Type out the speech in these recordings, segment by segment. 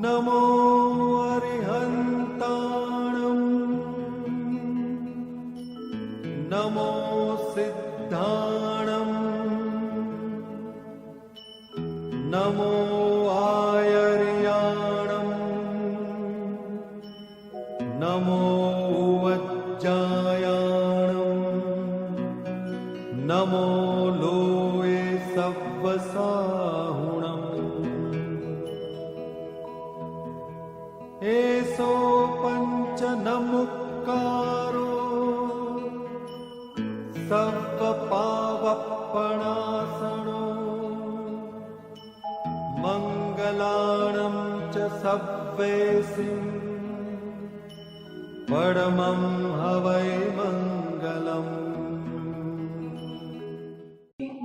नमो अरिहन्ताणं नमो सिद्धाणं नमो आयर्याणं नमो वज्जायाणं नमो लोये सव्वसाहुणम् एसो पंच नमुक्कारो सव्वपावप्पणासनो मंगलाणं च सव्वेसिं परमं हवै मंगलम्।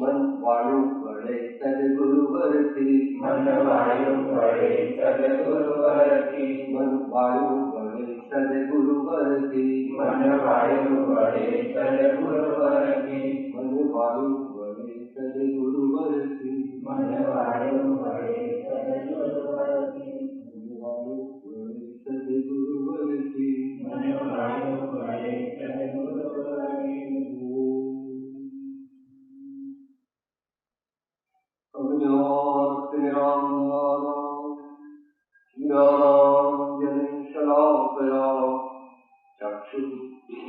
मन वाळू वळे सद्गुरुवरती, मन वाळू वळे सद्गुरुवरती, मन वाळू वळे सद्गुरुवरती, मन वाळू वळे सद्गुरुवरती, मन वाळू वळे सद्गुरुवरती, मन वाळू वळे सद्गुरुवरती, मन वाळू वळे सद्गुरुवरती, मन वाळू वळे सद्गुरुवरती। ज्ञानाञ्जनशलाकया चक्षुरुन्मीलितं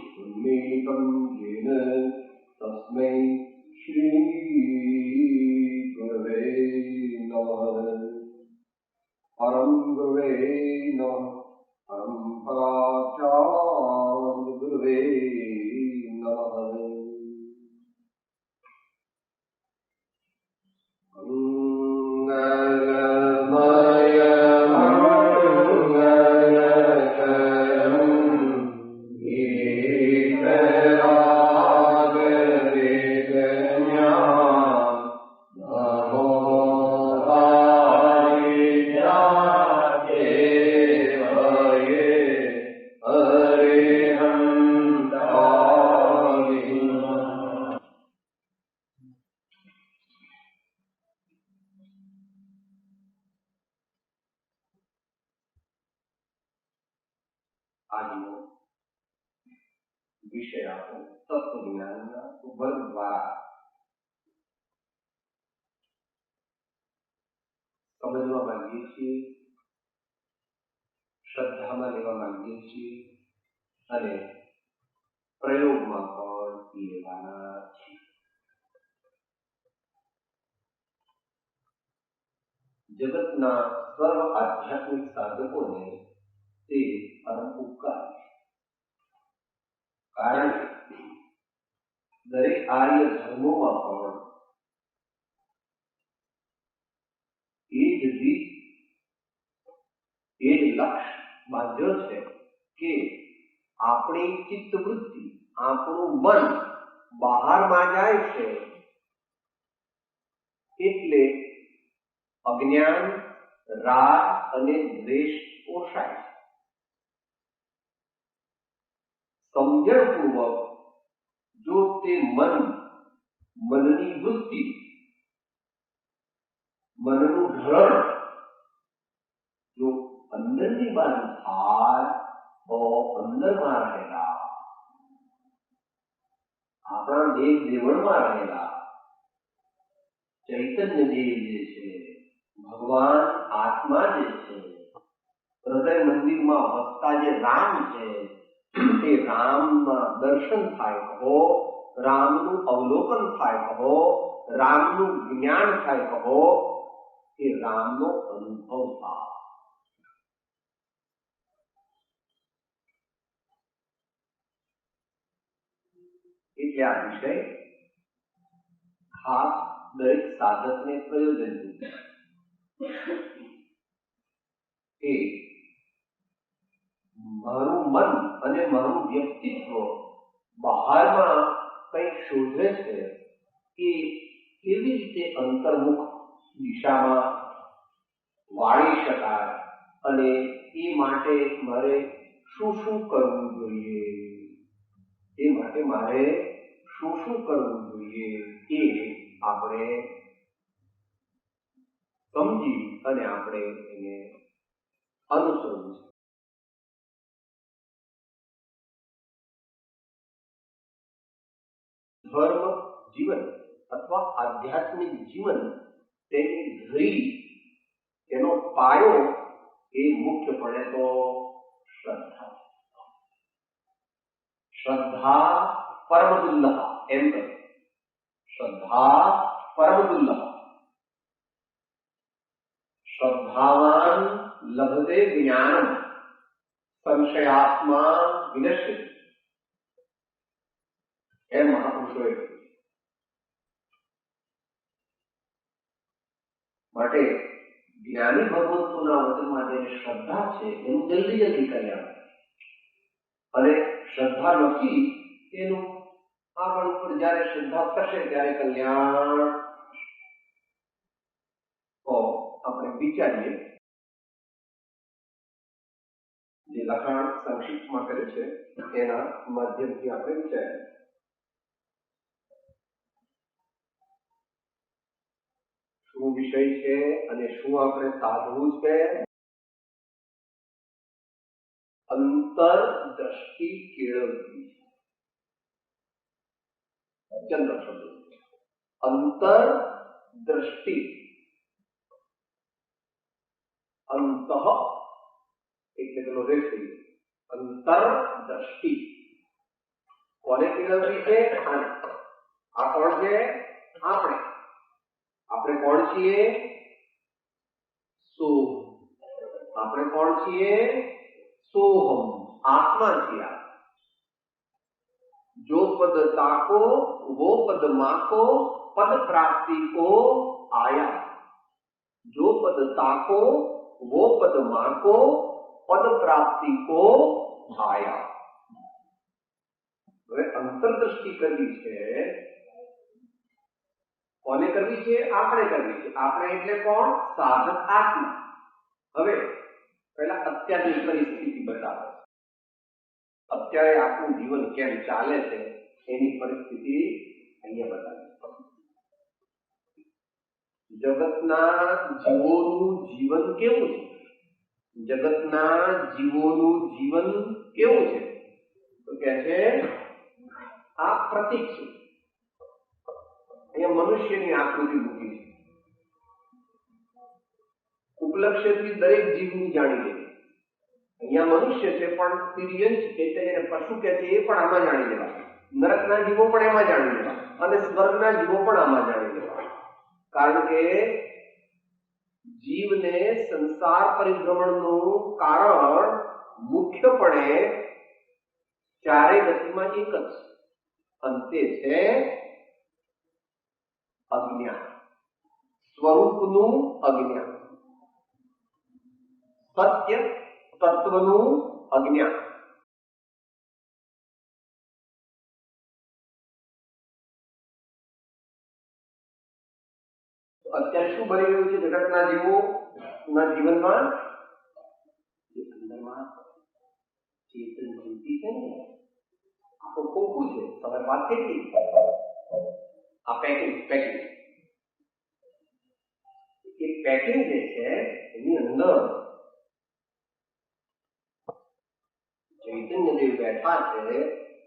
येन तस्मै श्रीगुरवे नमः। परं गुरवे नमः, परं पराचार्यगुरवे नमः। આજનો વિષય આપણે તત્વજ્ઞાનના વર્ગ દ્વારા સમજવા માંગીએ છીએ, શ્રદ્ધામાં લેવા માંગીએ છીએ અને પ્રયોગમાં પણ લેવાના છીએ। જગતના સર્વ આધ્યાત્મિક સાધકોને તે પરમ ઉપકાર છે, કારણ કે દરેક આર્ય ધર્મોમાં પણ એ જ રીત, એ જ લક્ષ્ય બાંધ્યો છે કે આપણી ચિત્તવૃત્તિ, આપણું મન બહારમાં જાય છે એટલે અજ્ઞાન, રાગ અને દ્વેષ પોષાય છે। સમજણપૂર્વક જો તે મનની વૃત્તિ, મનનું ઢરણ જો અંદરની બાજુ થાય તો અંદરમાં રહેલા, આપણા દેહ દેવળમાં રહેલા ચૈતન્ય દેવ જે છે, ભગવાન આત્મા જે છે, હૃદય મંદિરમાં વસતા જે રામ છે, એ રામના દર્શન થાય કહો, રામનું અવલોકન થાય કહો, રામનું જ્ઞાન થાય કહો, એ રામનો અનુભવ થાય। એટલે આ વિષય ખાસ દરેક સાધકને પ્રયોજનરૂપ છે। મારું મન અને મારું વ્યક્તિત્વ બહારમાં કંઈક શોધે છે કે કેવી રીતે અંતર્મુખ દિશામાં વાળી શકાય અને એ માટે મારે શું શું કરવું જોઈએ, એ માટે મારે શું શું કરવું જોઈએ એ આપણે સમજી અને આપણે એને અનુસરવું છે. ધર્મ જીવન અથવા આધ્યાત્મિક જીવન તેની ધરી તેનો પાયો એ મુખ્યપણે તો શ્રદ્ધા. શ્રદ્ધા પરમદુલ્લહ એમ કહે. શ્રદ્ધા પરમદુલ્લહ. શ્રદ્ધાવાન લભતે જ્ઞાનમ સંશયાત્મા વિનશ્યતિ એમ મહાપુરુષોએ કહ્યું. માટે જ્ઞાની ભગવંતોના વચનમાં જે શ્રદ્ધા છે એનું જલ્દી જલ્દી કલ્યાણ, અને શ્રદ્ધા નથી એનું આગળ ઉપર જયારે શ્રદ્ધા થશે ત્યારે કલ્યાણ. તો આપણે વિચારીએ, જે લખાણ સંક્ષિપ્તમાં કર્યું છે એના માધ્યમથી આપણે વિચારીએ. શું વિષય છે અને શું આપણે સાધવું છે? અંતર દ્રષ્ટિ કેળવવી. ચંદ્ર શબ્દ અંતર દ્રષ્ટિ. અંતઃ એટલે પેલો રેસ થઈ ગયો. અંતર દ્રષ્ટિ કોને કેળવવી છે? આ કોણ છે? આપણે. આપણે કોણ છીએ? સોહમ. આપણે કોણ છીએ? सोहम. आत्मा किया. जो पद ताको वो पद माको पद प्राप्ति को आया. जो पद ताको वो पद माको पद प्राप्ति को आया. હવે અંતરદ્રષ્ટિ કરવી છે. કોને કરવી છે? આપણે કરવી છે. આપણે એટલે કોણ? સાધક આત્મા. હવે પહેલા અત્યારની પરિસ્થિતિ બતાવે. અત્યારે આપણું જીવન કેમ ચાલે છે એની પરિસ્થિતિ અહીંયા બતાવે. જગતના જીવોનું જીવન કેવું છે? જગતના જીવોનું જીવન કેવું છે? તો કે છે આ પ્રતીક છે. અહીંયા મનુષ્યની આકૃતિ મૂકી છે. ઉપલક્ષ્યથી દરેક જીવની જાણી લેવી. અહીંયા મનુષ્ય છે પણ તિર્યંશ એટલે એને પશુ કે છે એ પણ આમાં જાણી લેવા. નરકના જીવો પણ એમાં જાણી લેવા અને સ્વર્ગના જીવો પણ આમાં જાણી લેવા. કારણ કે જીવને સંસાર પરિભ્રમણનું કારણ મુખ્યપણે ચારે ગતિમાં એક જ છે, અને તે છે અજ્ઞાન. સ્વરૂપનું અજ્ઞાન, સત્ય તત્વનું અજ્ઞાન. અત્યારે શું બની રહ્યું છે જગતના જીવોના જીવનમાં? અંદરમાં ચેતન જ્યોતિ છે ને, આ તો ખોખું છે. તમે વાત કેટલી આ પેકિંગ એ પેકિંગ જે છે એની અંદર ચૈતન્યદેવ બેઠા છે.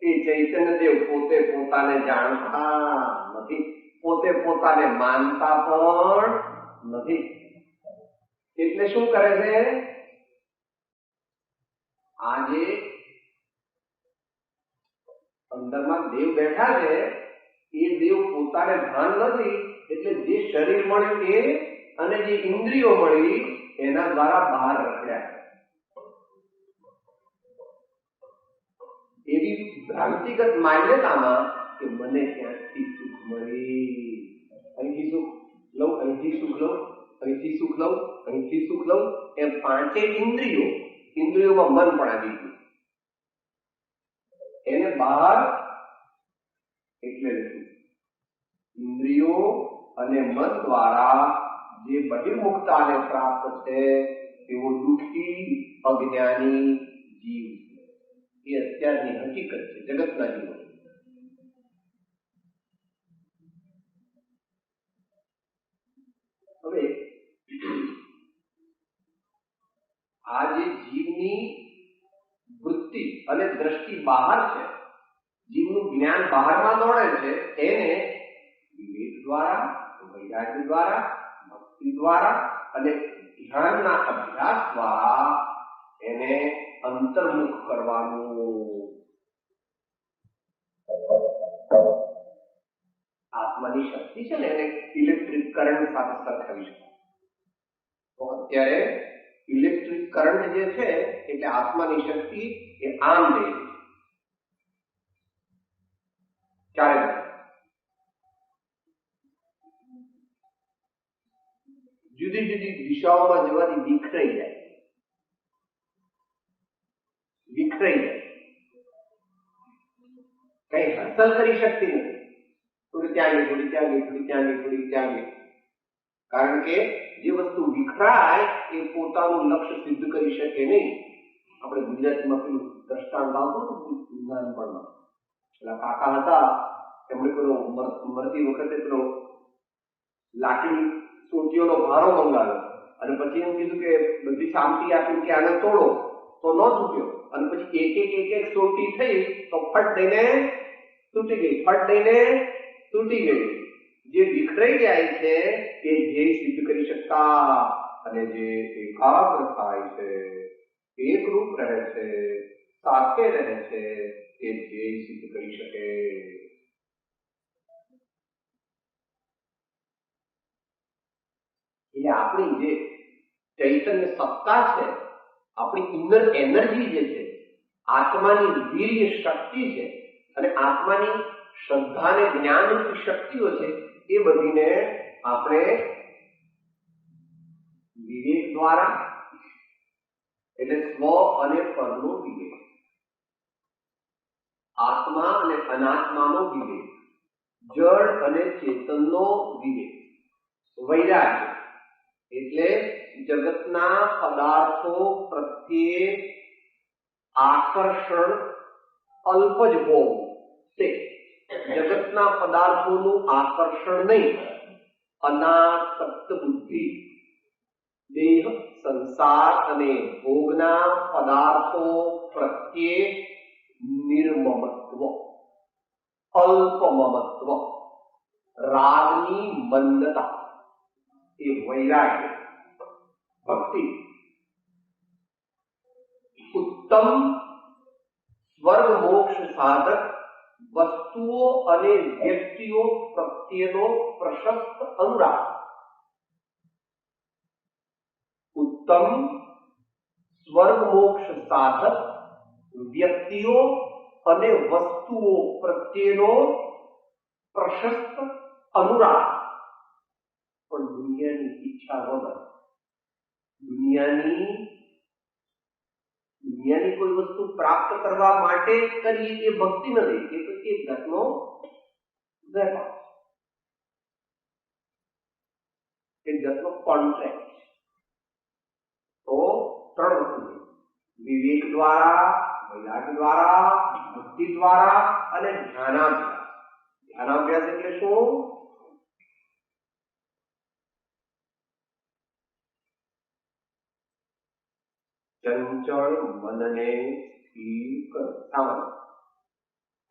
એ ચૈતન્યદેવ પોતે પોતાને જાણતા નથી, પોતે પોતાને માનતા પણ નથી. એટલે શું કરે છે? આજે અંદરમાં દેવ બેઠા છે એ દેવ પોતાને ભાન નથી. એટલે જે શરીર મળ્યું એ અને જે ઇન્દ્રિયો મળી એના દ્વારા બહાર રખડ્યા. એવી ભ્રાંતિગત માન્યતામાં કે મને ક્યાંથી સુખ મળી, અહીંથી સુખ લઉં, અહીંથી સુખ લઉં, અહીંથી સુખ લઉં, અહીંથી સુખ લઉં, એમ પાંચે ઇન્દ્રિયોમાં મન પણ આવી ગયું. એને બહાર એટલે ઇન્દ્રિયો અને મન દ્વારા જે બહિર્મુખતાને પ્રાપ્ત છે એવો દુઃખી અજ્ઞાની જીવ છે. એ અત્યારની હકીકત છે જગતના જીવો. હવે આ દ્રષ્ટિ બહાર છે, જીવનું જ્ઞાન બહારમાં દોડે છે, એને વિવેક દ્વારા, વૈરાગ્ય દ્વારા, ભક્તિ દ્વારા અને ધ્યાનના અભ્યાસ દ્વારા એને અંતર્મુખ કરવાનું. આત્માની શક્તિ છે ને એને ઇલેક્ટ્રિક કરંટ સાથે સરખાવી શકાય. તો અત્યારે ઇલેક્ટ્રિક કરંટ જે છે એટલે આત્માની શક્તિ એ આમ રહી ક્યારે જુદી જુદી દિશાઓમાં જવાથી વિખરાઈ જાય, કઈ હાંસલ કરી શકતી નથી. થોડી ત્યાં ગઈ, થોડી ત્યાં ગઈ, થોડી ત્યાં ગઈ, થોડી ત્યાં ગઈ. કારણ કે જે વસ્તુ વિખરાય એ પોતાનું લક્ષ્ય સિદ્ધ કરી શકે નહીં. આપણે ગુજરાતીમાં પેલું દ્રષ્ટાંત આવતું નાનપણમાં, પેલા કાકા હતા, એમણે પેલો મરતી વખતે પેલો લાકડી સોટીઓનો ભારો મંગાવ્યો અને પછી એમ કીધું કે બધી શાંતિ આપી કે આને તોડો, તો ન તૂટ્યો. અને પછી એક સોટી થઈ તો ફટ દઈને તૂટી ગઈ, ફટ દઈને તૂટી ગઈ. જે વિખરાઈ જાય છે તે ધ્યેય સિદ્ધ કરી શકતા અને જે એકાગ્ર થાય છે, એકરૂપ રહે છે, સાથે રહે છે, તે ધ્યેય સિદ્ધ કરી શકે. એટલે આપણી જે ચૈતન્ય સત્તા છે, આપણી ઇનર એનર્જી જે છે, આત્માની વીર્ય શક્તિ છે અને આત્માની શ્રદ્ધા અને જ્ઞાનરૂપી શક્તિઓ છે, એ બધીને આપણે વિવેક દ્વારા, એટલે સ્વ અને પરનો વિવેક, આત્મા અને અનાત્માનો વિવેક, જળ અને ચેતનનો વિવેક, વૈરાગ્ય એટલે જગતના પદાર્થો પ્રત્યે આકર્ષણ અલ્પ જ હોવું, તે જગતના પદાર્થોનું આકર્ષણ નહીં, અનાસક્ત બુદ્ધિ, દેહ, સંસાર અને ભોગના પદાર્થો પ્રત્યે નિર્મમત્વ, અલ્પ મમત્વ, રાગની મંદતા એ વૈરાગ્ય. ભક્તિ ઉત્તમ સ્વર્ગ મોક્ષ સાધક વસ્તુઓ અને વ્યક્તિઓ પ્રત્યેનો પ્રશસ્ત અનુરાગ. ઉત્તમ સ્વર્ગ મોક્ષ સાધક વ્યક્તિઓ અને વસ્તુઓ પ્રત્યેનો પ્રશસ્ત અનુરાગ. પણ દુનિયાની ઈચ્છા વગર, દુનિયાની કોઈ વસ્તુ પ્રાપ્ત કરવા માટે કરીએ એ ભક્તિ નથી, એ તો એક જાતનો વેપાર, એક જાતનો કોન્ટ્રાક્ટ. તો ત્રણ વસ્તુ, વિવેક દ્વારા, વૈરાગ્ય દ્વારા, ભક્તિ દ્વારા અને ધ્યાનાભ્યાસ. ધ્યાનાભ્યાસ એટલે શું? ચંચળ મનને સ્થિર કરો.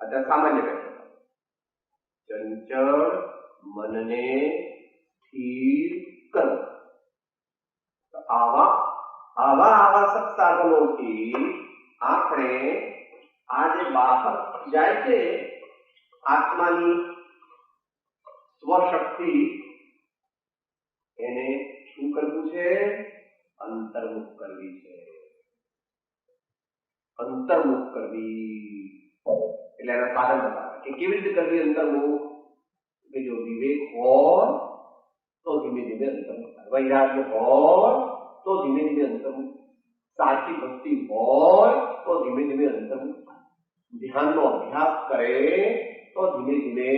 સામાન્ય બેઠક. ચંચળ મનને સ્થિર કરો. આવા સત્સાધનોથી આપણે આ જે બહાર જાય છે આત્માની સ્વશક્તિ, એને શું કરવું છે? અંતર્મુખ કરવી છે. અંતર્મુખ કરવી એટલે એના સાધન બતાવે કે કેવી રીતે કરવી અંતર્મુખ. કે જો વિવેક હોય તો ધીમે ધીમે અંતર્મુખ, વૈરાગ્ય હોય તો ધીમે ધીમે અંતર્મુખ, સાચી ભક્તિ હોય તો ધીમે ધીમે અંતર્મુખ, ધ્યાનનો અભ્યાસ કરે તો ધીમે ધીમે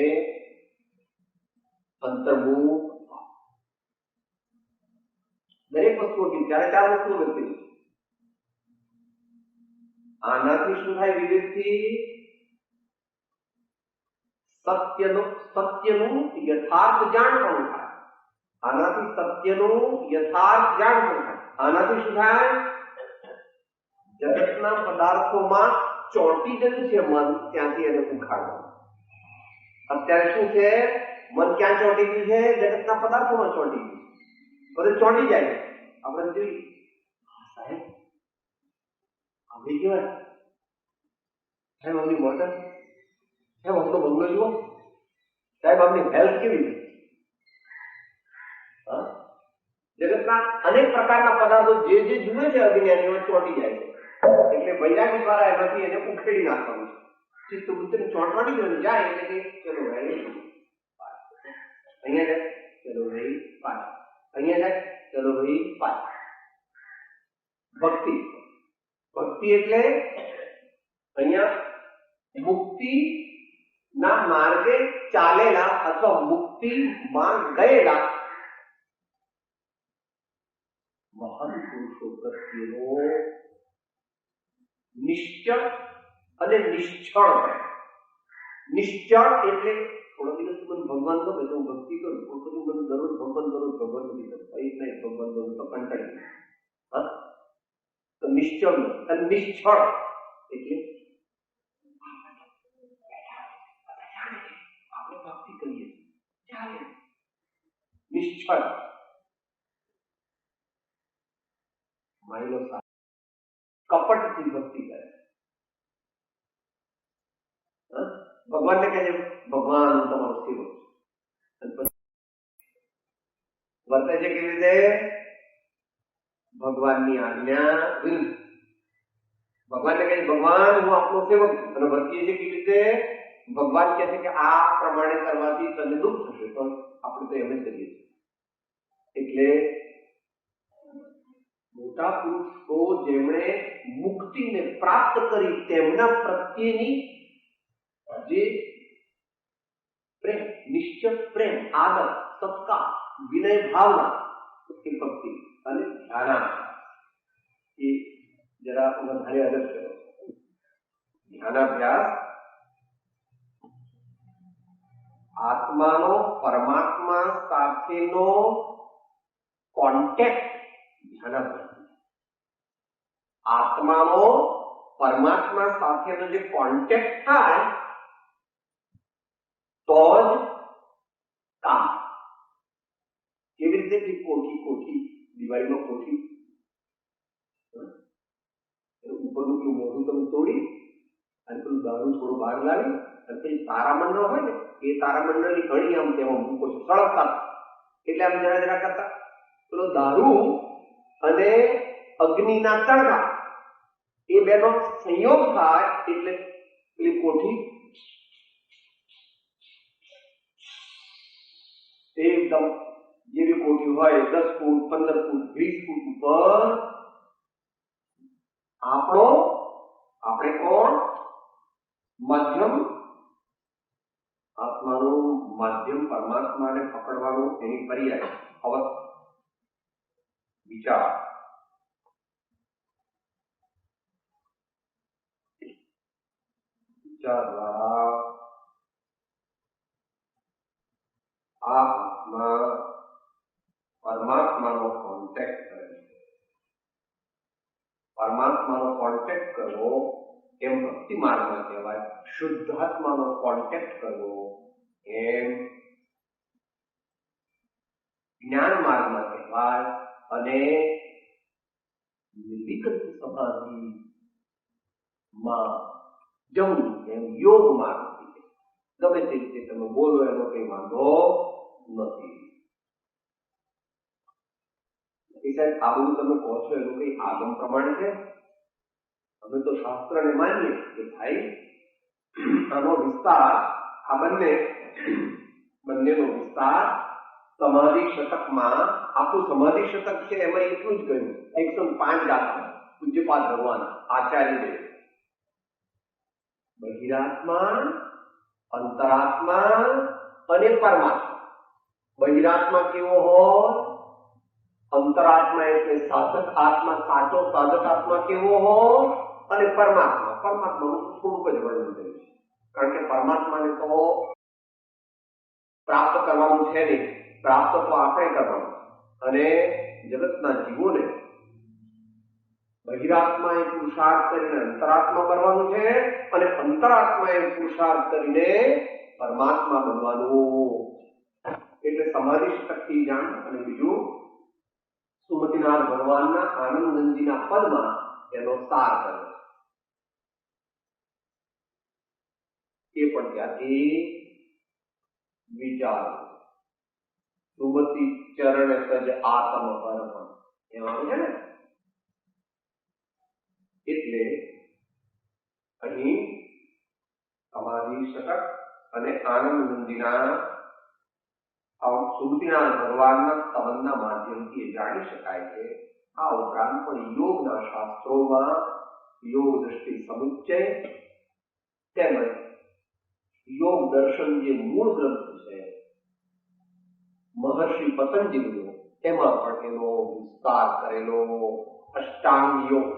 અંતર્મુખ. દરેક વસ્તુઓથી ત્યારે ચાર વસ્તુઓ વ્યક્તિ. આનાથી શું થાય? વિવેકથી સત્યનું યથાર્થ જાણ પણ થાય. આનાથી સત્યનું યથાર્થ જાણ પણ થાય. આનાથી શું થાય? જગતના પદાર્થોમાં ચોંટી ગયું છે મન, ત્યાંથી એને ઉખાડવાનું. અત્યારે શું છે, મન ક્યાં ચોંટી ગયું છે? જગતના પદાર્થોમાં ચોંટી ગયું. બધે ચોંટી જાય. આપણે જોઈએ, સાહેબ આપણી કેવાય, સાહેબ આપની મોટર, સાહેબ આપણો બંગલો જુઓ, સાહેબ આપની હેલ્થ કેવી છે. જગતના અનેક પ્રકારના પદાર્થો જે જુએ છે અજ્ઞાનીઓ ચોંટી જાય છે. એટલે વૈરાગી દ્વારા એમાંથી એને ઉખેડી નાખવાનું છે. ચિત્ત બુદ્ધિને ચોંટવાની જ જાય એટલે કે ચલો ભાઈ અહીંયા જાય, ચલો ભાઈ પાછા, અહીંયા જાય, ચલો ભાઈ પાછા. ભક્તિ, ભક્તિ એટલે અહીંયા મુક્તિ ના માર્ગે ચાલેલા અથવા મુક્તિ માં ગયેલા મહાન પુરુષો પ્રત્યેનો નિશ્ચળ અને નિશ્ચળ. નિશ્ચળ એટલે થોડા દિવસ મને ભગવાન ગમે તો હું ભક્તિ કરું, પણ પછી મને દરરોજ ભગવાન નથી ગમતું, નહીં ભગવાન ગમે તો કંટાળી. તો નિશ્ચળ અને નિશ્ચળ એટલે આપણે ભક્તિ કરીએ ચાલે. નિશ્ચળ માયલો કપટથી ભક્તિ કરે. ભગવાનને કહે છે ભગવાન હું તમારો સેવક છું, વર્તે છે કેવી રીતે? ભગવાનની આજ્ઞા વિરુદ્ધ. ભગવાનને કહે છે ભગવાન હું આપનો સેવક છું, અને વર્તીએ છે કેવી રીતે? ભગવાન કહે છે કે આ પ્રમાણે કરવાથી તને દુઃખ થશે, તો આપણે તો એમ જ કરીએ છીએ. એટલે મોટા પુરુષો જેમણે મુક્તિને પ્રાપ્ત કરી તેમના પ્રત્યેની જે પ્રેમ, નિશ્ચિત પ્રેમ, આદર, સત્કાર, વિનય ભાવના એ ભક્તિ અને ધ્યાનાભ્યાસ એ જરા વધારે અલગ કરો. ધ્યાનાભ્યાસ આત્માનો પરમાત્મા સાથેનો કોન્ટેક્ટ. ધ્યાનાભ્યાસ આત્માનો પરમાત્મા સાથેનો જે કોન્ટેક્ટ થાય તો જ કામ. કેવી રીતે કે કોઠી દિવાળીમાં કોઠી ઉપરનું પેલું મોઢું તમે તોડી અને પેલું દારૂ થોડું બહાર લાવી અને પછી તારામંડળ હોય ને એ તારામંડળની ઘણી આમ તેમાં મૂકો છો સળગતા, એટલે આમ જરા કરતા પેલો દારૂ અને અગ્નિના તણખા એ બેનો સંયોગ થાય એટલે પેલી કોઠી એકદમ જેવી કોઠી હોય 10 ફૂટ 15 ફૂટ 20 ફૂટ ઉપર આપણે કોણ મધ્યમ આત્માનું માધ્યમ પરમાત્માને પકડવાનું એની પર્યાય અવસ્થા વિચાર દ્વારા આ આત્મા પરમાત્માનો કોન્ટેક્ટ કરે છે. પરમાત્માનો કોન્ટેક્ટ કરવો એમ ભક્તિ માર્ગમાં કહેવાય. શુદ્ધાત્માનો કોન્ટેક્ટ કરવો એમ જ્ઞાન માર્ગમાં કહેવાય. અને નિર્વિકલ્પ સમાધિમાં જવું એમ યોગ માર્ગ. ગમે તે રીતે તમે બોલો એનો કઈ વાંધો નથી. આ બધું તમે કહો છો એનું કઈ આગમ પ્રમાણે છે? અમે તો શાસ્ત્રને માનીએ કે ભાઈ આનો વિસ્તાર, આ બંનેનો વિસ્તાર સમાધિ શતકમાં, આખું સમાધિ શતક છે એમાં એટલું જ કહ્યું 105 દાખલા પૂજ્યપાદ ભગવાન આચાર્ય દેવ. બહિરાત્મા, અંતરાત્મા અને પરમાત્મા. બહિરાત્મા કેવો હોય? અંતરાત્મા એટલે સાધક આત્મા, સાચો સાધક આત્મા કેવો હોય? અને પરમાત્માનું થોડુંક જ વર્ણન કર્યું છે. કારણ કે પરમાત્માને તો પ્રાપ્ત કરવાનું છે નહીં, પ્રાપ્ત તો આપણે કરવાનું. અને જગતના જીવોને બહિરાત્માએ પુરુષાર્થ કરીને અંતરાત્મા બનવાનું છે અને અંતરાત્માએ પુરુષાર્થ કરીને પરમાત્મા બનવાનું. એટલે સમાધિ શક્તિ જાણ અને બીજું સુમતિનાથ ભગવાનના આનંદગંજીના પદમાં એનો સાર કર્યો. એ પણ ત્યાંથી વિચાર સુમતિ ચરણ સજ આત્મ અર્પણ એમાં આવે છે ને. એટલે અહીં સમાધિ શતક અને આનંદગંજીના સુમતિનાથ ભગવાનના સ્તવનના માધ્યમથી એ જાણી શકાય છે. આ ઉપરાંત પણ યોગના શાસ્ત્રોમાં યોગ દ્રષ્ટિ સમુચ્ચય તેમજ યોગ દર્શન જે મૂળ ગ્રંથ છે મહર્ષિ પતંજલિનો, એમાં પણ એનો વિસ્તાર કરેલો. અષ્ટાંગ યોગ,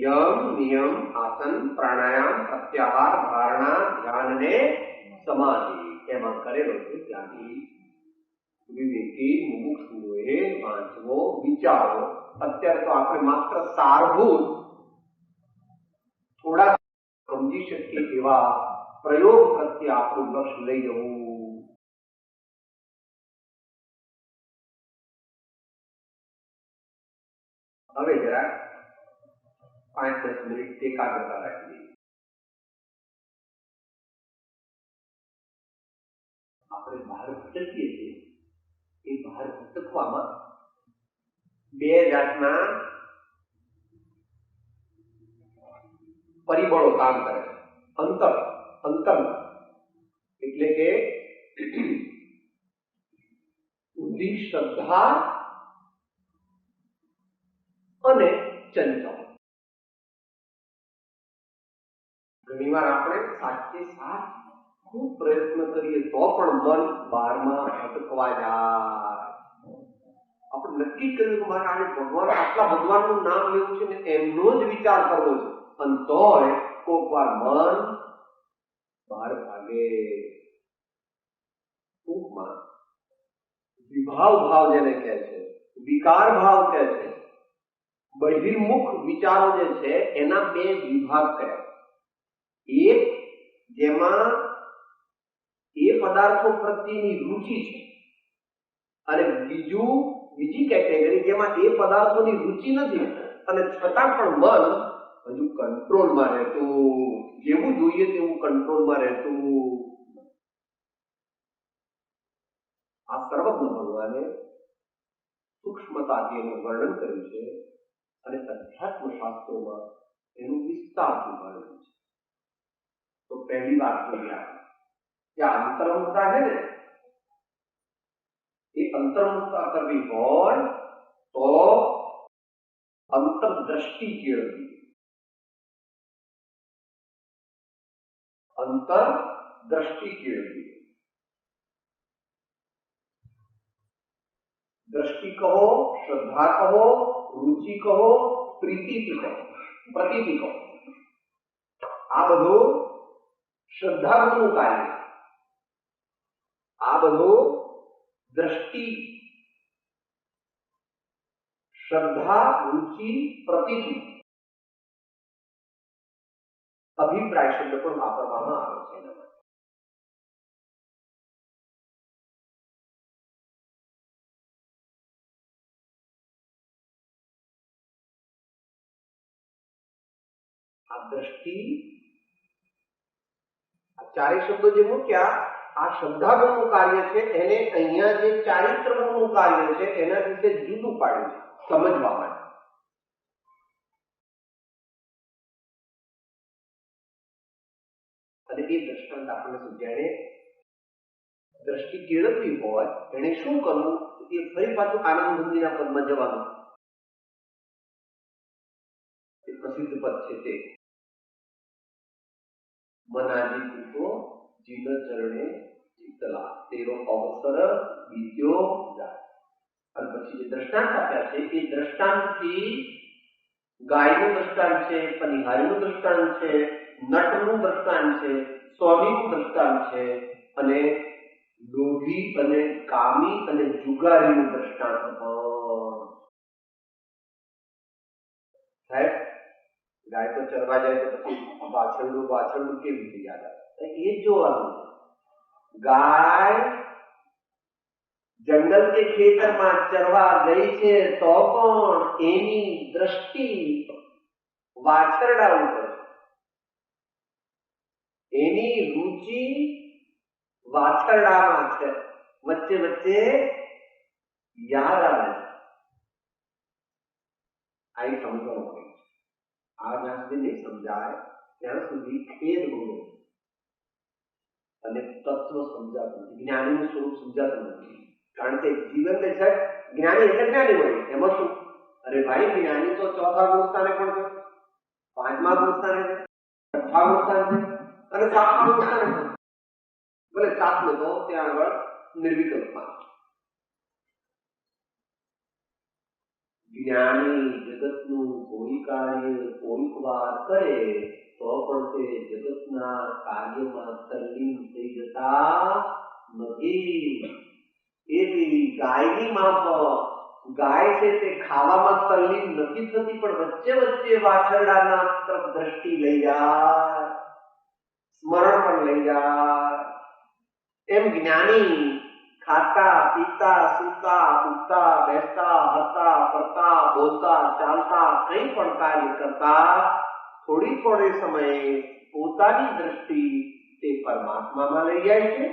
યમ નિયમ આસન પ્રાણાયામ પ્રત્યાહાર ધારણા ધ્યાન ને સમાધિ એમાં કરેલો છે. ત્યાંથી વિવેકી મુમુક્ષુઓએ વાંચવો, વિચારો. અત્યારે તો આપણે માત્ર સારભૂત થોડા સમજી શકીએ એવા પ્રયોગ પ્રત્યે આપણું લક્ષ્ય લઈ જવું. હવે જરા 5-10 મિનિટ એકાગ્રતા રાખી. આપણે બહાર ભટકીએ છીએ. એ બહાર ભટકવામાં બે જાતના પરિબળો કામ કરે. અંતર એટલે કે ઊંધી શ્રદ્ધા અને ચંચળ. ઘણીવાર આપણે સાચે સાચ ખૂબ પ્રયત્ન કરીએ તો પણ મન બહારમાં ભટકવા જાય. આપણે નક્કી કર્યું કે મારે આજે ભગવાન, આટલા ભગવાનનું નામ લેવું છે ને એમનો જ વિચાર કરવો છે, અને તોય કોક વાર મન બહાર ભાગે. ટૂંકમાં વિભાવ ભાવ જેને કહે છે, વિકાર ભાવ કહે છે, બહિર્મુખ વિચારો જે છે એના બે વિભાગ કર્યા. એક જેમાં એ પદાર્થો પ્રત્યેની રુચિ છે અને બીજી કેટેગરી જેમાં એ પદાર્થોની રુચિ નથી અને છતાં પણ મન હજુ કંટ્રોલમાં રહેતું, જેવું જોઈએ તેવું કંટ્રોલમાં રહેતું. આ સર્વજ્ઞ ભગવાને સૂક્ષ્મતાથી એનું વર્ણન કર્યું છે અને અધ્યાત્મ શાસ્ત્રોમાં એનું વિસ્તારથી વર્ણન છે. તો પહેલી વાત જોઈએ કે આ અંતર્મુક્તા છે ને, એ અંતર્મુક્તા કરવી હોય તો અંતરદ્રષ્ટિ કેળવવી. અંતરદ્રષ્ટિ કેળવવી. દ્રષ્ટિ કહો, શ્રદ્ધા કહો, રુચિ કહો, પ્રીતિ કહો, પ્રતીતિ કહો, આ બધું શ્રદ્ધાનું કાર્ય. આ બધું દ્રષ્ટિ, શ્રદ્ધા, રુચિ, પ્રતીતિ, અભિપ્રાય શબ્દ પણ વાપરવામાં આવે છે. આ દ્રષ્ટિ, આ ચારે શબ્દો જે મૂક્યા, આ શ્રદ્ધાગુણનું કાર્ય છે. એને અહીંયા જે ચારિત્ર ગુણનું કાર્ય છે એના વિશે જુદું પાડ્યું છે સમજવા માટે. અને એ દ્રષ્ટાંત આપણને સમજાય. દ્રષ્ટિ કેળવવી હોય એને શું કરવું? એ ફરી પાછું આનંદગંજીના પદમાં જવાનું. એ પ્રસિદ્ધ પદ છે તે મનાજી પૂતો જીન ચરણે ચિત્તલા તેરો અવસર બીત્યો જાય. અને પછી જે દ્રષ્ટાંત આપ્યા છે એ દ્રષ્ટાંતથી ગાયનું દ્રષ્ટાંત છે, પનિહારીનું દ્રષ્ટાંત છે, નટનું દ્રષ્ટાંત છે, સ્વામીનું દ્રષ્ટાંત છે અને લોભી અને કામી અને જુગારીનું દ્રષ્ટાંત પણ. સાહેબ ગાય તો ચરવા જાય તો પછી પાછળનું કેવી રીતે યાદ આવે? એ જ જોવાનું. ગાય જંગલ કે ખેતરમાં ચરવા ગઈ છે તો પણ એની દ્રષ્ટિ વાછરડા ઉપર, એની રુચિ વાછરડામાં છે. વચ્ચે વચ્ચે યાદ આવે છે. આ સમજવાનું હોય. આ જ્યાં સુધી નહીં સમજાય ત્યાં સુધી ખેદ બોલો અને તત્વ સમજાતું નથી, જ્ઞાનીનું સ્વરૂપ સમજાતું નથી. કારણ કે જીવન કે છે જ્ઞાની એટલે જ્ઞાની હોય. એમાં શું? અરે ભાઈ, જ્ઞાની તો 4થા ગુણ સ્થાને પણ છે, 5મા ગુણ સ્થાને છે, 6થા ગુણ સ્થાને છે અને 7મા ગુણ સ્થાને છે. ભલે 7 તો ત્યાં આગળ નિર્વિકલ્પમાં. જ્ઞાની જગતનું કોઈ કાર્ય કોઈક વાર કરે તો પણ તે જગતના કાર્યમાં તલ્લીન થઈ જતા નથી. એવી ગાયની માફક ગાય છે તે ખાવામાં તલ્લીન નથી થતી, પણ વચ્ચે વચ્ચે વાછરડાના તરફ દ્રષ્ટિ લઈ જાય, સ્મરણ પણ લઈ જાય. એમ જ્ઞાની ખાતા પીતા સૂતા ઉઠતા બેસતા હરતા ફરતા બોલતા ચાલતા કંઈ પણ કાર્ય કરતા થોડી થોડી સમયે પોતાની દ્રષ્ટિ તે પરમાત્મામાં લઈ જાય છે.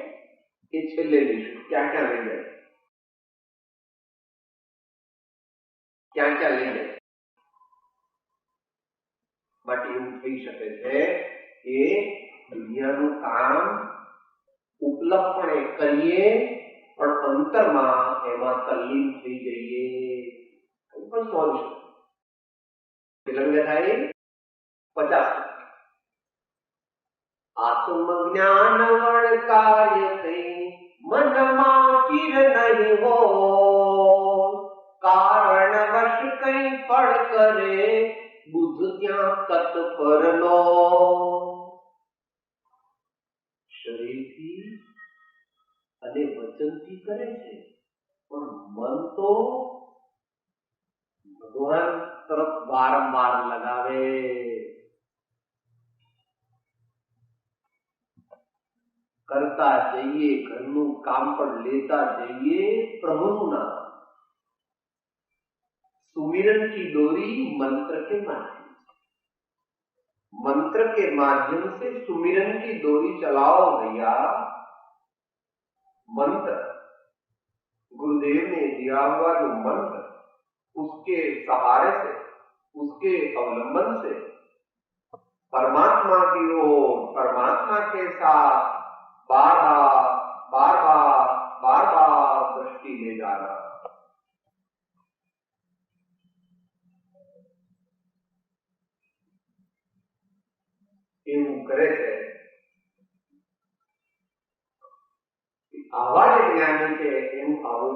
એ છેલ્લે લઈશું ક્યાં ક્યાં લઈ જાય, ક્યાં ક્યાં લઈ જાય. માટે એવું થઈ શકે છે કે દુનિયાનું કામ ઉપલબ્ધપણે કરીએ પણ અંતરમાં એમાં તલ્લીન થઈ જઈએ. પણ સોલ્યુશન વિલંબ થાય 50%. આત્મજ્ઞાન વડ કાર્ય કઈ મનમાં ચિર નહીં હો, કારણ વશ કઈ ફળ કરે બુદ્ધ ત્યાં તત્પર નો. શરીરથી અને વચનથી કરે છે પણ મન તો ભગવાન તરફ વારંવાર લગાવે. કરતા જઈએ, ઘરનું કામ પણ લેતા જઈએ प्रभु नाम. सुमिरन की डोरी मंत्र के माध्यम, मंत्र के माध्यम से सुमिरन की डोरी चलाओ भैया. मंत्र गुरुदेव ने दिया हुआ जो मंत्र, उसके सहारे से, उसके अवलंबन से परमात्मा की ओर, परमात्मा के साथ बार बार दृष्टि ले जाना. એવું કરે છે. આવા જે જ્ઞાની છે એનું આવું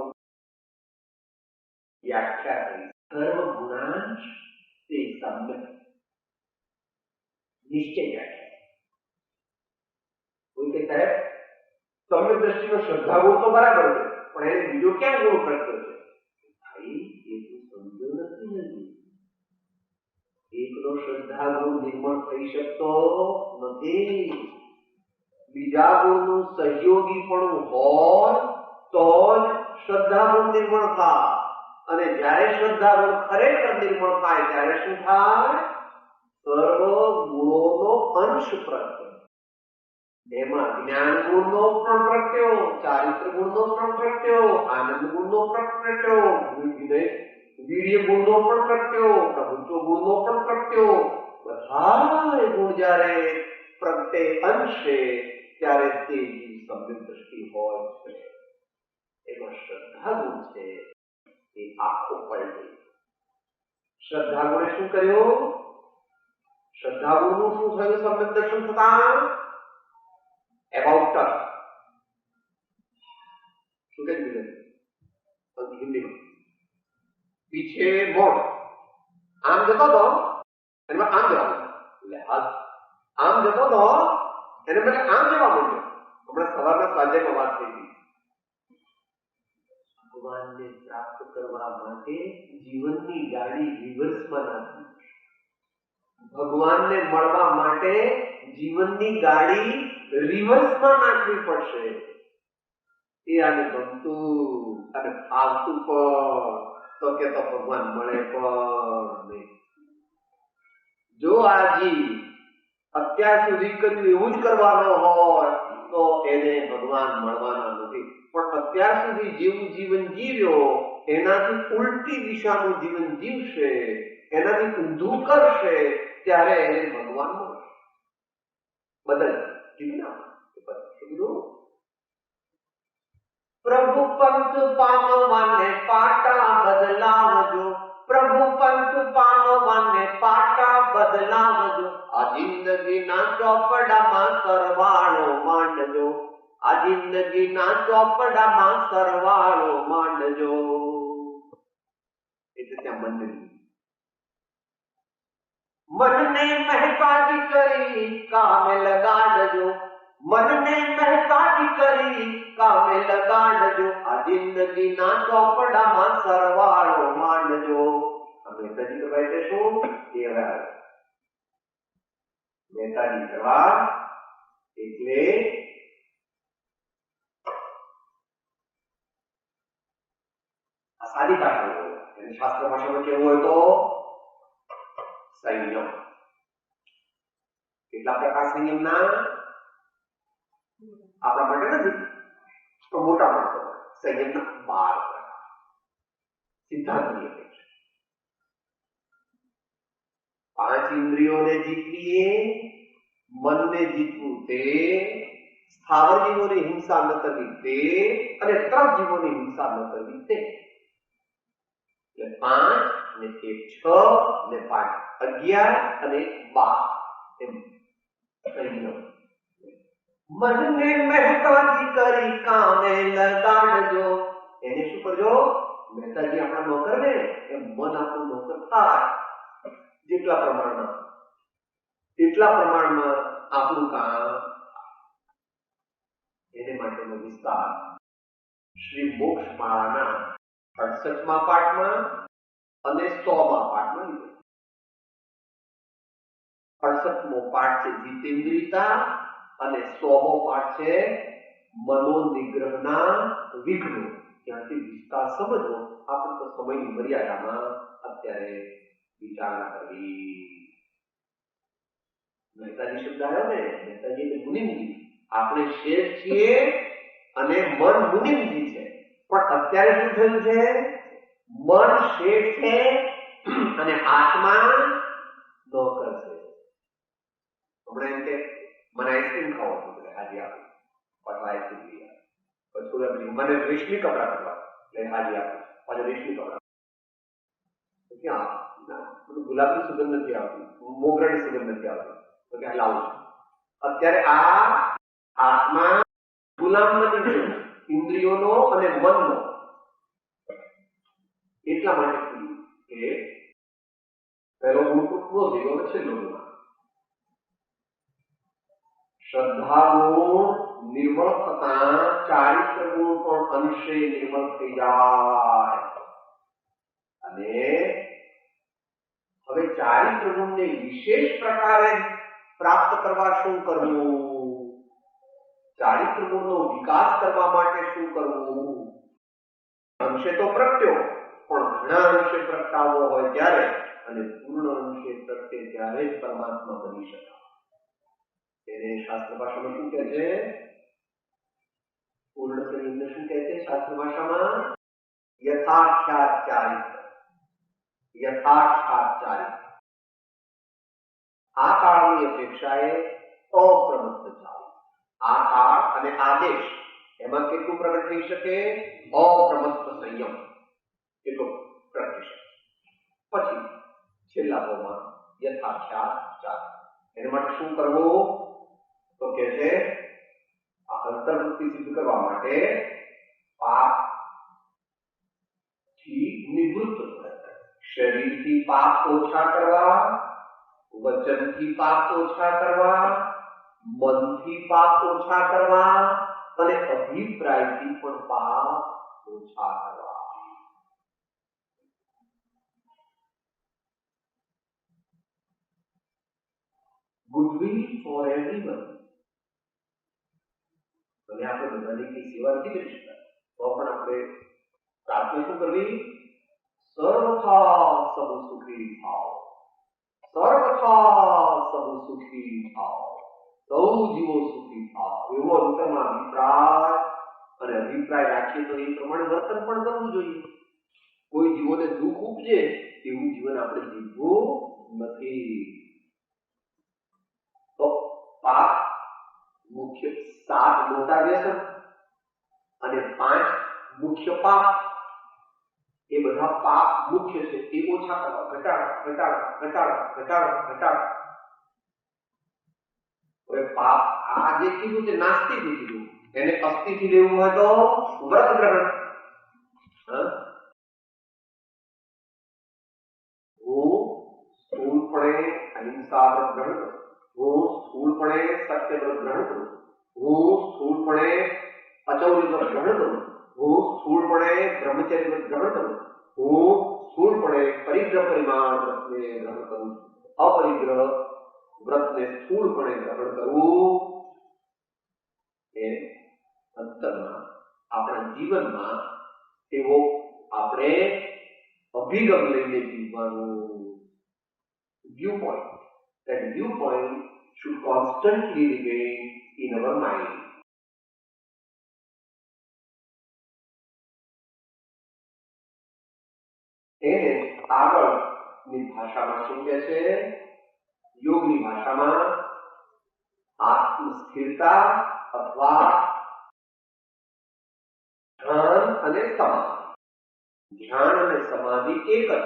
વ્યાખ્યા કરી. સર્વ ગુણાંશ તે સમ્યક નિશ્ચય વ્યાખ્યા. કોઈ કે સાહેબ સમ્યક દ્રષ્ટિનો શ્રદ્ધા ગુણ તો બરાબર છે, પણ એને બીજો ક્યાં ગુણ પ્રગટ્યો છે? ભાઈ એ તું સમજો નથી હજી. એકનો શ્રદ્ધા ગુણ નિર્મળ થઈ શકતો નથી. બીજા ગુણનું સહયોગી પણ હોય તો જ શ્રદ્ધા ગુણ નિર્મળ થાય. અને જ્યારે શ્રદ્ધા ગુણ ખરેખર નિર્મળ થાય ત્યારે શું થાય? સર્વ ગુણોનો અંશ પ્રગટે. એમાં જ્ઞાન ગુણનો પણ પ્રગટ્યો, ચારિત્ર ગુણનો પણ પ્રગટ્યો, આનંદ ગુણનો પણ પ્રગટ્યો, વીર્ય ગુણનો પણ પ્રગટ્યો, પ્રભુત્વ ગુણનો પણ પ્રગટ્યો. બધા ગુણ જ્યારે પ્રગટે અંશે ત્યારે તે સમ્યક દ્રષ્ટિ હોય છે. એમાં શ્રદ્ધા ગુણ છે એ આખો પલટે. શ્રદ્ધા ગુણે શું કર્યું? શ્રદ્ધા ગુણનું શું થયું? સમ્યક દર્શન થતા એબાઉટ ટર્ન શું કહે હિન્દીમાં પીછે મોડ. આમ જતો હતો અને આમ જવાનું, એટલે આમ જતો હતો એને બદલે આમ જવા માંડ્યો. હમણાં સવારના સ્વાધ્યાયમાં વાત થઈ હતી. ભગવાનને પ્રાપ્ત કરવા માટે જીવનની ગાડી રિવર્સમાં નાખી. ભગવાનને મળવા માટે જીવનની ગાડી રિવર્સમાં નાખવી પડશે. એ આને ગમતું અને ફાવતું પણ તો કે તો ભગવાન મળે પણ નહીં. જો આ જીવ અત્યાર સુધી કર્યું એવું જ કરવાનો હોય તો એને ભગવાન મળવાના નથી. પણ અત્યાર સુધી જેવું જીવન જીવ્યો એનાથી ઉલટી દિશાનું જીવન જીવશે, એનાથી ઊંધું કરશે, ત્યારે એને ભગવાન મળશે. બદલ કીધું ના કીધું પ્રભુ પંથ પામવાને પાટા બદલાવજો, પ્રભુ પંથ પામવાને પાટા બદલાવજો, આ જિંદગીના ચોપડામાં સરવાળો માંડજો, આ જિંદગીના ચોપડામાં સરવાળો માંડજો. એટલે ત્યાં મનને મહેતાજી કરી કામે લગાડજો, મનને મહેતાજી કરી કામે લગાડજો, આ જિંદગીના ચોપડામાં સરવાળો માંડજો. મહેતાજી કરવા એટલે શું? દેવરાજ મહેતાજી કરવા એટલે આ સાદી ભાષા એને શાસ્ત્ર ભાષામાં કેવું હોય તો સંયમ. કેટલા પ્રકાર સંયમના? આપણા માટે નથી તો મોટા માણસો સંયમના 12 પ્રકાર સિદ્ધાંતની અપેક્ષા. 5 ઇન્દ્રિયોને જીતવી, મનને જીતવું તે, સ્થાવર જીવોની હિંસા ન કરવી તે, અને ત્રણ જીવોની હિંસા ન કરવી તે. એટલે 5 ને 6 ને 5 11 અને 12 એમ સંયમ. મનને મહેતાજી કરી કામે લગાડજો. એને શું કરજો? મહેતાજી આપણા નોકર ને એમ મન આપણું નોકર થાય. જેટલા પ્રમાણમાં એટલા પ્રમાણમાં આપણું કામ. એને માટેનો વિસ્તાર શ્રી મોક્ષ માળાના 68મા પાઠમાં અને 100મા પાઠમાં લીધો. 68મો પાઠ છે જીતેન્દ્રિયતા અને 100મો પાઠ છે મનોનિગ્રહના વિઘ્નો. ત્યાંથી વિસ્તાર સમજવો. આપણે તો સમયની મર્યાદામાં અત્યારે વિચારણા કરવી. મહેતાજી શબ્દ આવ્યો ને, મહેતાજી એટલે મુનિમજી. આપણે શેઠ છીએ અને મન મુનિમજી છે. પણ અત્યારે શું થયું છે? મન શેઠ છે અને આત્મા નોકર છે. હમણાં એમ કે મને આઈસ્ક્રીમ ખાવો છે, હાજી આપું. પાછા આઈસ્ક્રીમ લઈ આવે. પછી મને રેશમી કપડા કરવા એટલે હાજી આપું. પાછા રેશમી કપડા ક્યાં? ગુલાબની સુગંધ નથી આવતી, મોગરાની સુગંધ નથી આવતી, તો ક્યાં લાવું છું? અત્યારે આ આત્મા ગુલામ બની ગયો ઇન્દ્રિયોનો અને મનનો. એટલા માટે કે પહેલો ગુણ તો દીધો છેલ્લો ગુણ. શ્રદ્ધા ગુણ નિર્મળ થતા ચારિત્ર ગુણ પણ અંશે નિર્મળ થઈ જાય. અને હવે ચારિત્ર ગુણને વિશેષ પ્રકારે પ્રાપ્ત કરવા શું કરવું? ચારિત્ર ગુણનો વિકાસ કરવા માટે શું કરવું? અંશે તો પ્રગટ્યો, પણ ઘણા અંશે પ્રગટાવવો હોય ત્યારે અને પૂર્ણ અંશે પ્રગટે ત્યારે જ પરમાત્મા બની શકાય. એને શાસ્ત્ર ભાષામાં શું કહે છે? પૂર્ણ શરીરને શું કહે છે શાસ્ત્ર ભાષામાં? યથાખ્યાત ચારિત્ર. યથાખ્યાત ચારિત્ર. આ કાળની અપેક્ષાએ અપ્રમત્ત ચારિત્ર. આ કાળ અને આદેશ એમાં કેટલું પ્રગટ થઈ શકે? અપ્રમત્ત સંયમ કેટલો પ્રગટ થઈ શકે. પછી છેલ્લા ભાવમાં યથાખ્યાત ચારિત્ર. એના માટે શું કરવું? તો કે છે આ અંતર્વૃત્તિ સિદ્ધ કરવા માટે પાપ થી નિવૃત્ત થાય. શરીરથી પાપ ઓછા કરવા, વચનથી પાપ ઓછા કરવા, મનથી પાપ ઓછા કરવા અને અભિપ્રાયથી પણ પાપ ઓછા કરવા. Goodwill four everyone. અને આપણે બધાની કઈ સેવા નથી કરી શકતા, તો પણ આપણે પ્રાર્થના શું કરવી? સર્વથા સહુ સુખી થાઓ, સર્વથા સહુ સુખી થાઓ, સૌ જીવો સુખી થાઓ, એવો અંતરમાં અભિપ્રાય અને અભિપ્રાય રાખીએ તો એ પ્રમાણે વર્તન પણ કરવું જોઈએ. કોઈ જીવોને દુઃખ ઉપજે એવું જીવન આપણે જીવવું નથી. તો પાપ મુખ્ય 7 મોટા વ્યસન અને 5 મુખ્ય પાપ, એ બધા પાપ મુખ્ય છે. એ ઓછા કરો, ઘટાડો ઘટાડો ઘટાડો ઘટાડો ઘટાડો. હવે પાપ આ જે કીધું તે નાસ્તિથી કીધું, એને અસ્થિથી લેવું હોય તો વ્રત ગ્રહણ. હું સ્થૂળપણે અહિંસા વ્રત ગ્રહણ કરું, હું સ્થૂળપણે સત્ય વ્રત ગ્રહણ કરું, હું સ્થૂળપણે અચૌર્ય વ્રત ગ્રહણ કરું, હું સ્થૂળપણે બ્રહ્મચર્ય વ્રત ગ્રહણ કરું, હું સ્થૂળપણે પરિગ્રહ પરિમાણ વ્રતને ગ્રહણ કરું, અપરિગ્રહ વ્રતને સ્થૂળપણે ગ્રહણ કરવું. એ અંતરમાં આપણા જીવનમાં એવો આપણે અભિગમ લઈને જીવવાનું. View point, that view point should constantly remain in our mind. એને આગળની ભાષામાં શું કહે છે? યોગની ભાષામાં આત્મસ્થિરતા અથવા ધ્યાન અને સમાધિ. ધ્યાન અને સમાધિ એક જ છે.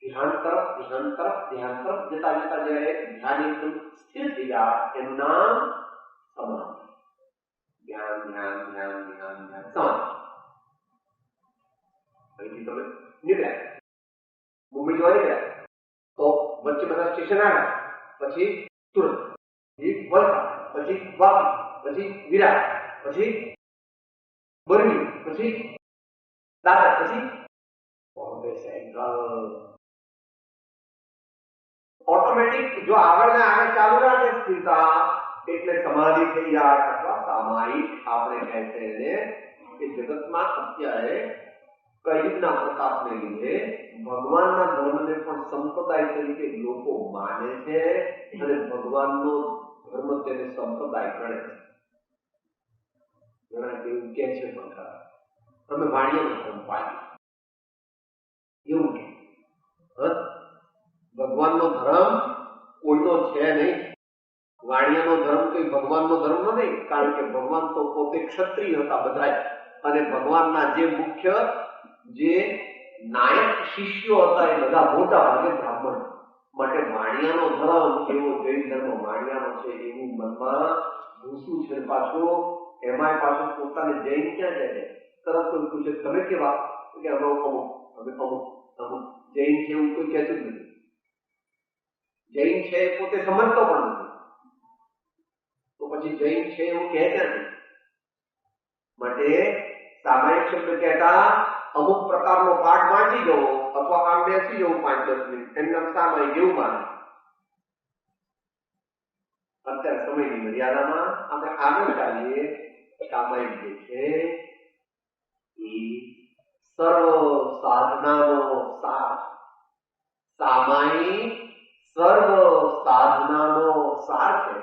ધ્યાન તરફ ધ્યાન તરફ ધ્યાન તરફ જતા જતા જ્યારે ધ્યાન એકદમ સ્થિર થઈ જાય એનું નામ સમાધિ. ધ્યાન ધ્યાન ધ્યાન ધ્યાન ધ્યાન સમાધિ. અહીંથી તમે નીકળ્યા, મુંબઈ જવા નીકળ્યા તો વચ્ચે બધા સ્ટેશન આવ્યા, પછી સુરત, પછી વલસાડ, પછી વાપી, પછી વિરાર, પછી બરણી, પછી દાદર, પછી બોમ્બે સેન્ટ્રલ. ઓટોમેટિક જો આગળ ને આગળ ચાલુ રાખે સ્થિરતા એટલે સમાધિ થઈ જાય અથવા સામાયિક આપણે કહે છે એને. એ જગતમાં અત્યારે કળિયુગના પ્રતાપને લીધે ભગવાનના ધર્મને પણ સંપ્રદાય તરીકે લોકો માને છે અને ભગવાનનો ધર્મ તેને સંપ્રદાય ગણે છે. ઘણા એવું કે છે પણ ખરા, અમે વાણિયાનો ધર્મ પાડીએ એવું કે. ભગવાનનો ધર્મ કોઈનો છે નહીં. વાણિયાનો ધર્મ કોઈ ભગવાનનો ધર્મ નથી, કારણ કે ભગવાન તો પોતે ક્ષત્રિય હતા બધા, અને ભગવાનના જે મુખ્ય જે નાયક શિષ્યો હતા એ બધા મોટા ભાગે બ્રાહ્મણ. માટે વાણિયાનો ધર્મ એવો જૈન ધર્મ વાણિયાનો છે એવું મનમાં ઘૂસું છે. પાછું એમાંય પાછું પોતાને જૈન ક્યાં જાય છે? તરત કોઈ પૂછે તમે કેવા? કે અમે અમુક, અમે અમુક અમુક જૈન છે એવું કોઈ કહેતું જ નથી. જૈન છે એ પોતે સમજતો પણ નથી, તો પછી જૈન છે એવું કહે ક્યાંથી? માટે સામાયિક શબ્દ કહેતા અમુક પ્રકારનો પાઠ વાંચી જવો અથવા આમ બેસી જવું 5-10 મિનિટ, એમને સામાયિક એવું માને. અત્યારે સમયની મર્યાદામાં આપણે આગળ ચાલીએ. સામાયિક જે છે એ સર્વ સાધનાનો સાર. સામાયિક સર્વ સાધનાનો સાર છે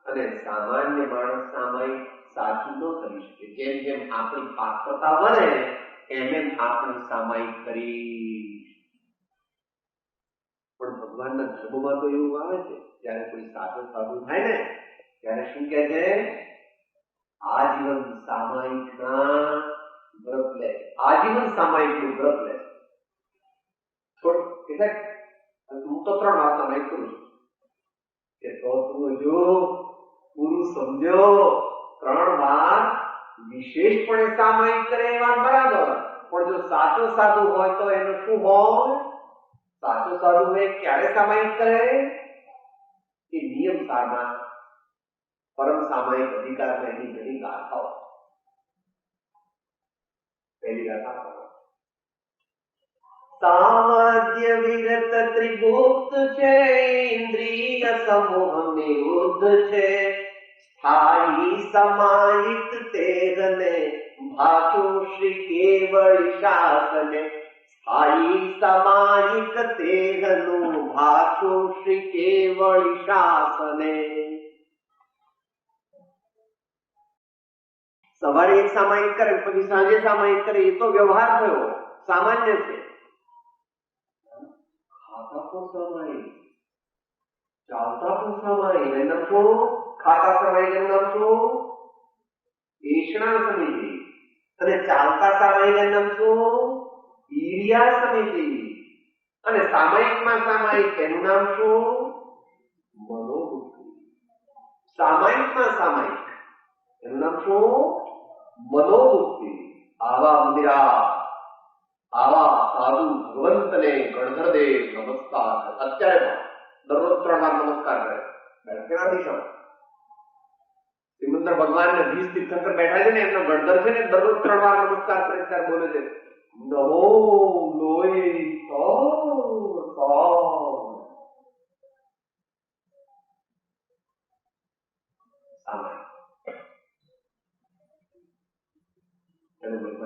અને સામાન્ય માણસ સામાયિક સાચું ન કરી શકે. જેમ જેમ આપણી પાત્રતા વધે એમ એમ આપણે સામાયિક કરી. પણ ભગવાનના ધર્મમાં તો એવું આવે છે, જયારે કોઈ સાધુ થાય ને ત્યારે શું કહે છે? આજીવન સામાયિકના વ્રત લે, આજીવન સામાયિકનું વ્રત લે. હું તો 3 વાર સામાયિક કરું છું કે તો તું હજુ પૂરું સમજો. 3 વાર વિશેષપણે સામાયિક કરે એ વાત બરાબર, પણ જો સાચો સાધુ હોય તો એનું શું હોય? સાચો સાધુ હોય ક્યારે સામાયિક કરે? એ નિયમ સારના પરમ સામાયિક અધિકારમાં એની ઘણી ગાથાઓ. પહેલી ગાથા સામધ્ય વિરત ત્રિગુપ્ત છે, ઇન્દ્રિય સમૂહ નિરુદ્ધ છે, સ્થાયી સમાહિત તેગને ભાખ્યું શ્રી કેવળી શાસને, સ્થાયી સમાહિત તેગનું ભાખ્યું શ્રી કેવળી શાસને. સવારે એક સામાયિક કરે પછી સાંજે સામાયિક કરે એ તો વ્યવહાર થયો, સામાન્ય છે. ખાતા પણ સામાયિક, ચાલતા પણ સામાયિક. એનું નામ શું? ખાતા સામાયિક એનું નામ શું? એષણા સમિતિ. અને ચાલતા સામાયિક એનું નામ શું? ઈર્યા સમિતિ. અને સામાયિકમાં સામાયિક એનું નામ શું? મનોવૃત્તિ. સામાયિકમાં સામાયિક એનું નામ શું? મનોવૃત્તિ. આવા મંદિરા, આવા સાધુ ભગવંતને ગણધરદેવ નમસ્કાર. અત્યારે પણ દરરોજ 3 વાર નમસ્કાર કરે. કેવા દિશા શ્રીમંદર ભગવાન ને 20 તીર્થંકર બેઠા છે ને, એમનો ગણધર છે ને, દરરોજ 3 વાર નમસ્કાર કરે. ત્યારે બોલે છે નમો લોહી તો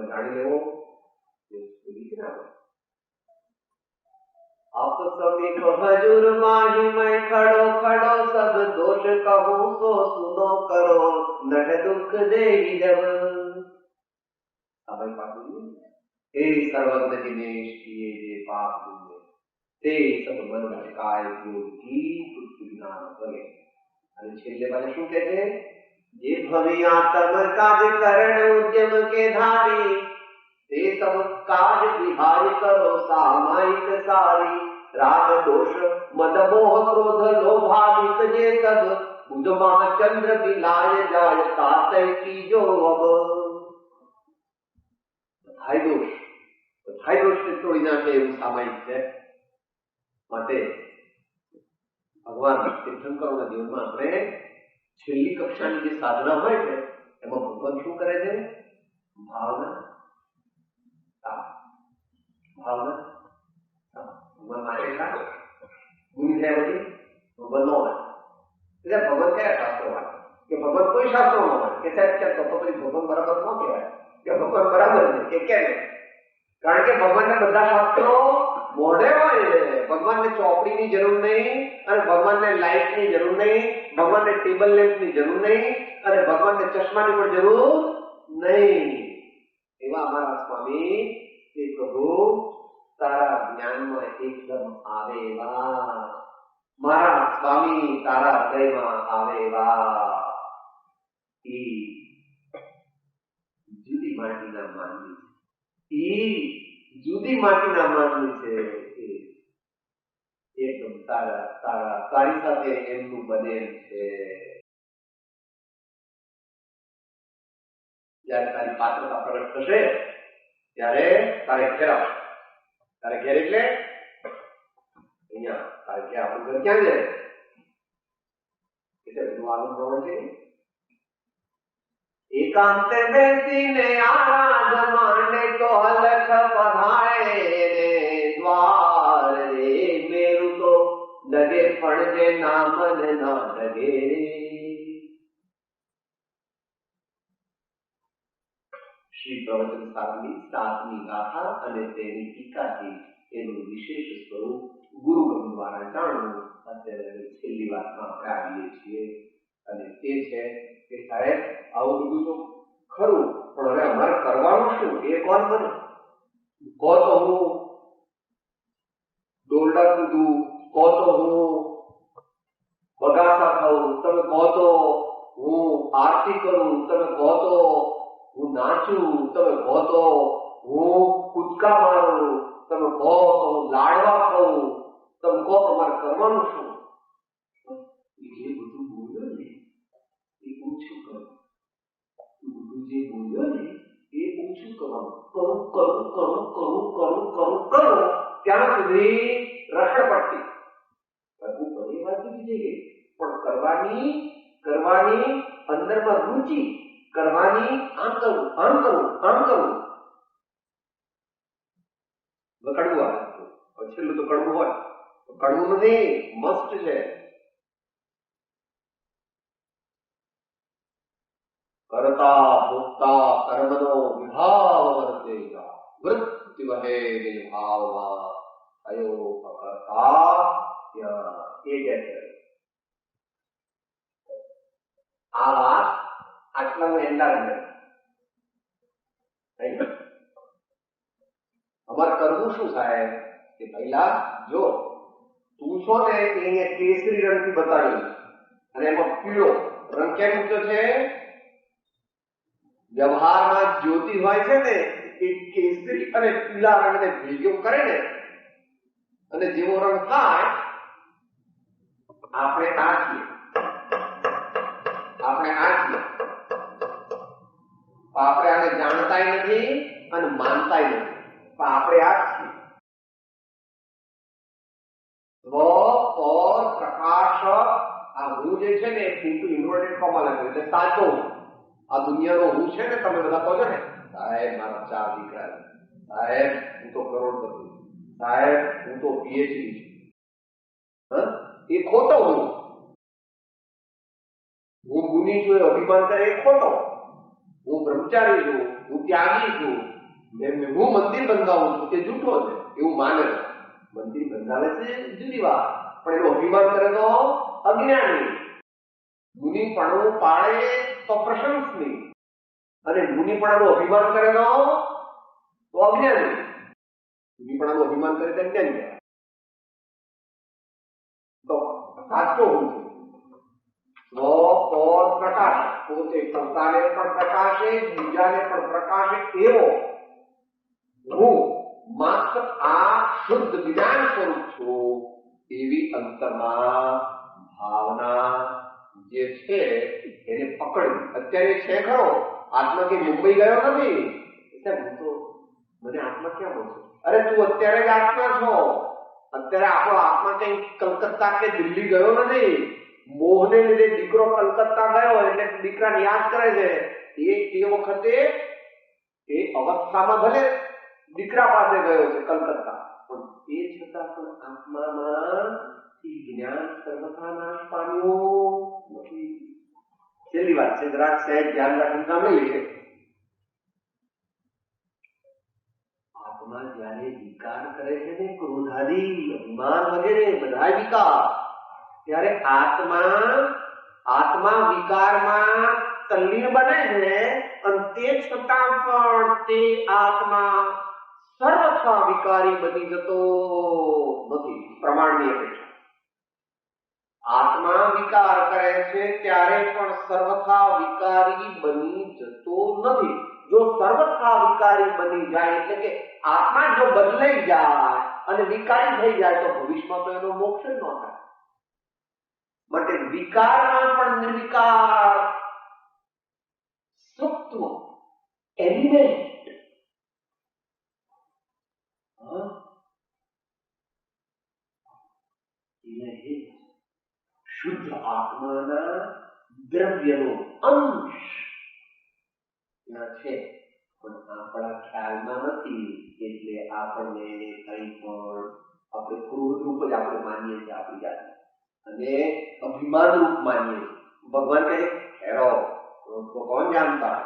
જાણી લેવો. आप समीप हजूर माही मैं खड़ो खड़ो सब दोष कहूं सो सुनो करो नट दुख दे जब. अभय पापी हे सर्वज्ञ दिनेश किए जे पाप हुए ते सब मन भटकाय योग की पृथ्वी नाम करे. અને છેલ્લે વાલે શું કહે છે? જે ભવી આત્મ કાજ કરણ ઉદ્યમ કે ધારી તે સબ કાજ વિહાર કરો સામાયિક સારી. राग दोष मद मोह क्रोध लोभादित जे सब बुधमा चंद्र बिलाय जाय तातय कीजो अब. બધાય દોષને તોડી નાખે એવું સામાયિક છે. માટે ભગવાન તીર્થંકરોના જીવનમાં આપણે છેલ્લી કક્ષાની જે સાધના હોય છે એમાં ભગવાન શું કરે છે? ભાવના. ભાવના ભગવાન માટે ગુણ થયા પછી ભગવાન નો હોય. એટલે ભગવાન કયા શાસ્ત્રો વાંચે? કે ભગવાન કોઈ શાસ્ત્રો ન હોય કે સાહેબ કેમ તો પછી ભગવાન બરાબર ન કહેવાય કે ભગવાન બરાબર છે કે કેમ? કારણ કે ભગવાનને બધા શાસ્ત્રો મોઢે હોય છે. ભગવાનને ચોપડીની જરૂર નહીં, અને ભગવાનને લાઇટની જરૂર નહીં, ભગવાનને ટેબલ લેમ્પની જરૂર નહીં, અને ભગવાનને ચશ્માની પણ જરૂર નહીં. એવા અમારા સ્વામી એ પ્રભુ તારા જ્ઞાનમાં એકદમ આવે એવા, મારા સ્વામી તારા હૃદયમાં આવે એવા એ જુદી માટીના માનવી છે. એ જુદી માટીના માનવી છે. એકદમ તારી સાથે એમનું બનેલ છે. જયારે તારી પાત્રતા પ્રગટ થશે ત્યારે તારે ઘેર આવશે. તારે ઘેર એટલે અહીંયા તારે ઘેર આપણું ઘર ક્યાં જાય? એટલે બધું આગળ પ્રવણ છે. એકાંતે બેસીને આરાધ માંડે તો અલખ પધારે ને દ્વાર રે મેરું તો ડગે પણ જે નામ ને ના ડગે. શ્રી પ્રવચન સારની 7મી ગાથા અને તેની ટીકાથી એનું વિશેષ સ્વરૂપ ગુરુગણ દ્વારા જાણવું અત્યારે છેલ્લી વાતમાં આપણે આવીએ છીએ. અને તે છે કે સાહેબ આવું બધું તો ખરું, પણ હવે અમારે કરવાનું શું? એ કોણ મને કહો તો હું દોરડા કૂદું, કહો તો હું બગાસા ખાઉં, તમે કહો તો હું આરતી કરું, તમે કહો તો હું નાચું, તમે કહો તો હું કૂદકા મારું, તમે કહો તો હું લાડવા ખાઉં, તમે કહો તો મારે કરવાનું શું? જે બધું બોલ્યો ને એ ઓછું કરું. બધું જે બોલ્યો ને એ ઓછું કરવાનું. કરું કરું કરું કરું કરું કરું કરું ત્યાં સુધી રખડ પડતી. કરવું પડે વાત બીજી ગઈ, પણ કરવાની અંદરમાં રુચિ, કરવાની આમ કરવું આમ કરવું આમ કરવું. વખડવું આવે તો કડવું હોય, કડવું નથી, મસ્ત છે. કરતા ભોગતા કર્મનો વિભાવ વર્તેગા, વૃત્તિ વહે ભાવમાં અયો અકર્તા એ કહે છે. આ વાત આટલાનું એન્ડારમેન્ટ. અમારે કરવું શું થાય કે પહેલા જો તું છો ને એ કેસરી રંગથી બતાવ્યું અને એમાં પીળો રંગ કેમ મૂક્યો છે? વ્યવહારમાં જ્યોતિ હોય છે ને એ કેસરી અને પીળા રંગને ભેગો કરે ને અને જેવો રંગ થાય આપણે આ છીએ, આપણે આને જાણતાય નથી અને માનતાય નથી, પણ આપણે આ જ છીએ. સ્વ પર પ્રકાશ આ હું જે છે ને ઇન્વર્ટેડ કોમા લખ્યું એટલે સાચો આ દુનિયાનો હું છે ને. તમે બધા કહો છો ને સાહેબ મારા 4 દીકરા, સાહેબ હું તો કરોડપતિ, સાહેબ હું તો પીએચડી છું. એ ખોટો હું ગુની છું એ અભિમાન કરે એ ખોટો. હું બ્રહ્મચારી છું, હું ત્યાગી છું, હું મંદિર બંધાવું છું એ જૂઠો છે એવું માને. મંદિર બંધાવે છે જુદી વાત, પણ એનું અભિમાન કરે તો અજ્ઞાની. મુનિપણું પાળે તો પ્રશંસનીય અને મુનિપણાનું અભિમાન કરે તો અજ્ઞાની. મુનિપણાનું અભિમાન કરે તો અજ્ઞાની. તો સાચો હું છું. પ્રકાશ પોતે પોતાને પણ પ્રકાશે, બીજાને પણ પ્રકાશે એવો હું માત્ર આ શુદ્ધ જ્ઞાન સ્વરૂપ છું એવી અંતરમાં ભાવના જે છે એને પકડવી. અત્યારે છે ખરો આત્મા કે મુંબઈ ગયો નથી એટલે હું તો મને આત્મા ક્યાં મળશે? અરે તું અત્યારે જ આત્મા છો. અત્યારે આપણો આત્મા કઈ કલકત્તા કે દિલ્હી ગયો નથી. મોહને લીધે દીકરો કલકત્તા ગયો એટલે દીકરાને યાદ કરે છે. એ વખતે એ અવસ્થામાં ભલે દીકરા પાસે ગયો છે કલકત્તા, પણ એ છતાં પણ આત્મામાં જ્ઞાન સર્વથા નાશ પામ્યો નથી. છેલ્લી વાત છે, જરાક સહેજ ધ્યાન રાખીને સાંભળી લઈએ. આત્મા જયારે વિકાર કરે છે ને, ક્રોધાદી અભિમાન વગેરે બધા વિકાર, ત્યારે આત્મા વિકારમાં તલ્લીન બને છે અને તે છતાં પણ તે આત્મા સર્વથા વિકારી બની જતો નથી. પ્રમાણની અપેક્ષા આત્મા વિકાર કરે છે ત્યારે પણ સર્વથા વિકારી બની જતો નથી. જો સર્વથા વિકારી બની જાય એટલે કે આત્મા જો બદલાઈ જાય અને વિકારી થઈ જાય તો ભવિષ્યમાં તો એનો મોક્ષ ન થાય. માટે વિકારમાં પણ નિર્વિકાર સત્વ એલિમેન્ટ શુદ્ધ આત્માના દ્રવ્યનો અંશ છે, પણ આપણા ખ્યાલમાં નથી. એટલે આપણને કઈ પણ આપણે ક્રોધ રૂપ જ આપણે માનીએ છીએ આપણી જાતને અને અભિમાન रूप मानिए. भगवान कहे ठहरो, क्रोध को कौन जानता है?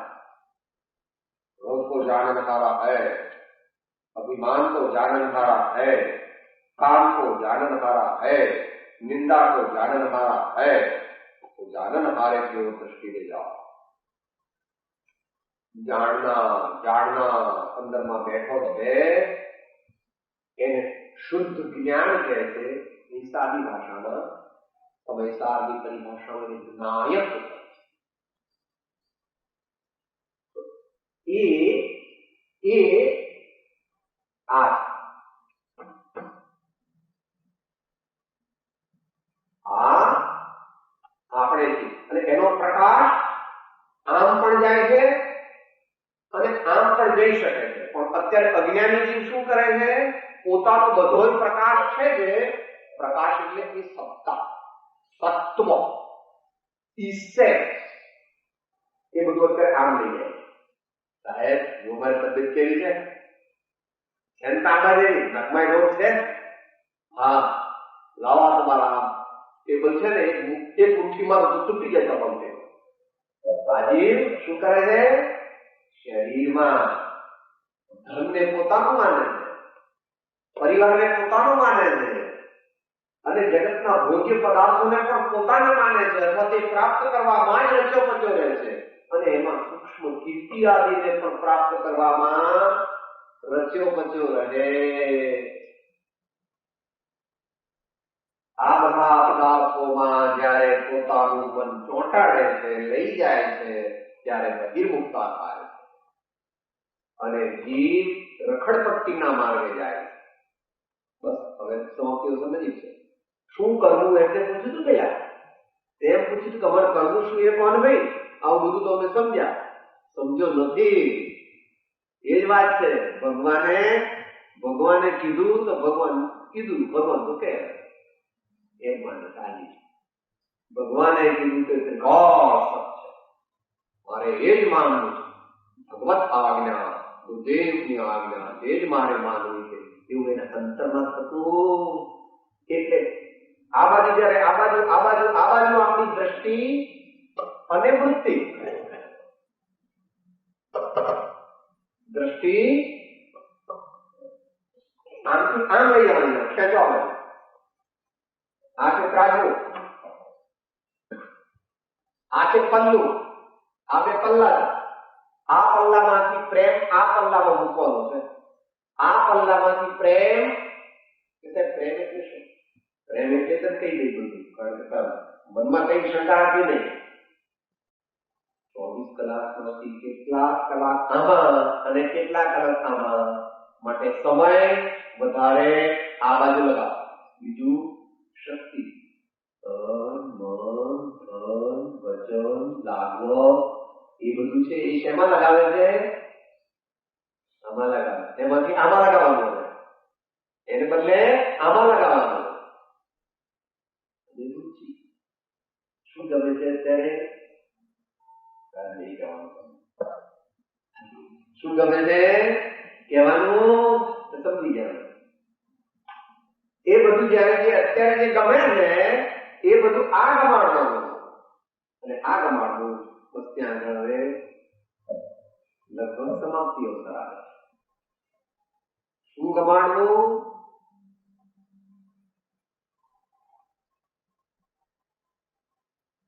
क्रोध को जाननहारा है, अभिमान को जाननहारा है, काम को जाननहारा है, निंदा को जाननहारा है. तो जाननहारे की ओर दृष्टि ले जाओ. જાણના અંદરમાં બેઠો છે એને શુદ્ધ જ્ઞાન કહે છે. એ સાદી ભાષામાં સમયસારની પરિભાષામાં નાયક એ આ આપણે અને એનો પ્રકાશ આમ પણ જાય છે અને આમ પણ જઈ શકે છે. પણ અત્યારે અજ્ઞાની જીવ શું કરે છે? પોતાનો બધો જ પ્રકાશ છે જે પ્રકાશ એટલે એ સત્તા, સત્વ, ઈસેન્સ એ બધું અત્યારે આમ લઈ જાય. સાહેબ જો મારી તબિયત કેવી છે? તાંબા જેવી નકમાઈ રોગ છે હા લાવા તમારા ટેબલ છે ને એક મુઠ્ઠી મારો તો તૂટી જાય તમારું ટેબલ. રાજીવ શું કરે છે? શરીરમાં ધનને પોતાનું માને છે, પરિવારને પોતાનું માને છે અને જગતના ભોગ્ય પદાર્થોને પણ પોતાને માને છે અથવા તે પ્રાપ્ત કરવામાં જ રચ્યો પચ્યો રહે છે અને એમાં સૂક્ષ્મ કીર્તિ આદિને પણ પ્રાપ્ત કરવામાં રચ્યો પચ્યો રહે. આ બધા પદાર્થોમાં જ્યારે પોતાનું મન ચોંટાડે છે, લઈ જાય છે, ત્યારે બહિર્મુખતા થાય છે અને જીવ રખડપટ્ટીના માર્ગે જાય છે. બસ હવે સમાપ્તિઓ સમજી છે. શું કરવું એટલે પૂછ્યું તું પેલા, તેમ પૂછ્યું તું તમારે કરવું શું એ કોણ ભાઈ? આવું બધું તો અમે સમજ્યા, સમજો નથી એ જ વાત છે. ભગવાને કીધું તો ભગવાન કીધું, ભગવાન તો કે એમ માને સાજી. ભગવાને કીધું કે ગોડ સત્ય, મારે એ જ માનવું છે. ભગવત આજ્ઞા, ગુરુદેવની આજ્ઞા એ જ મારે માનવું છે એવું એના અંતરમાં થતું. એટલે આ બાજુ જયારે આ બાજુ આપણી દ્રષ્ટિ અને વૃત્તિ, દ્રષ્ટિ આમથી આમ લઈ જવાની, ખેંચો આવે. આ છે ત્રાજવું, આ છે પલ્લું, આ બે પલ્લા. આ પલ્લામાંથી પ્રેમ આ પલ્લામાં મૂકવાનો છે. આ પલ્લામાંથી પ્રેમ એટલે પ્રેમ એટલે શું? પ્રેમ એટલે તો કહી દઈ બધું, કારણ કે મનમાં કઈ શંકા હતી નહીં. 24 કલાકમાંથી કેટલાક કલાક આમાં અને કેટલાક કલાક આમાં, માટે સમય વધારે આ બાજુ લગાવો. બીજું શક્તિ, તન, મન, ધન, વચન, લાગવો એ બધું છે એ શેમાં લગાવે છે? આમાં લગાવે. એમાંથી આમાં લગાવવાનું હોય, એને બદલે આમાં લગાવવાનું. શું ગમે છે અત્યારે? શું ગમે છે કહેવાનું સમજી જવાનું. એ બધું જયારે અત્યારે જે ગમે ને એ બધું આ ગમાડવાનું અને આ ગમાડવું બસ ત્યાં આગળ હવે લગભગ સમાપ્તિઓ કરાવે. શું ગમાડવું?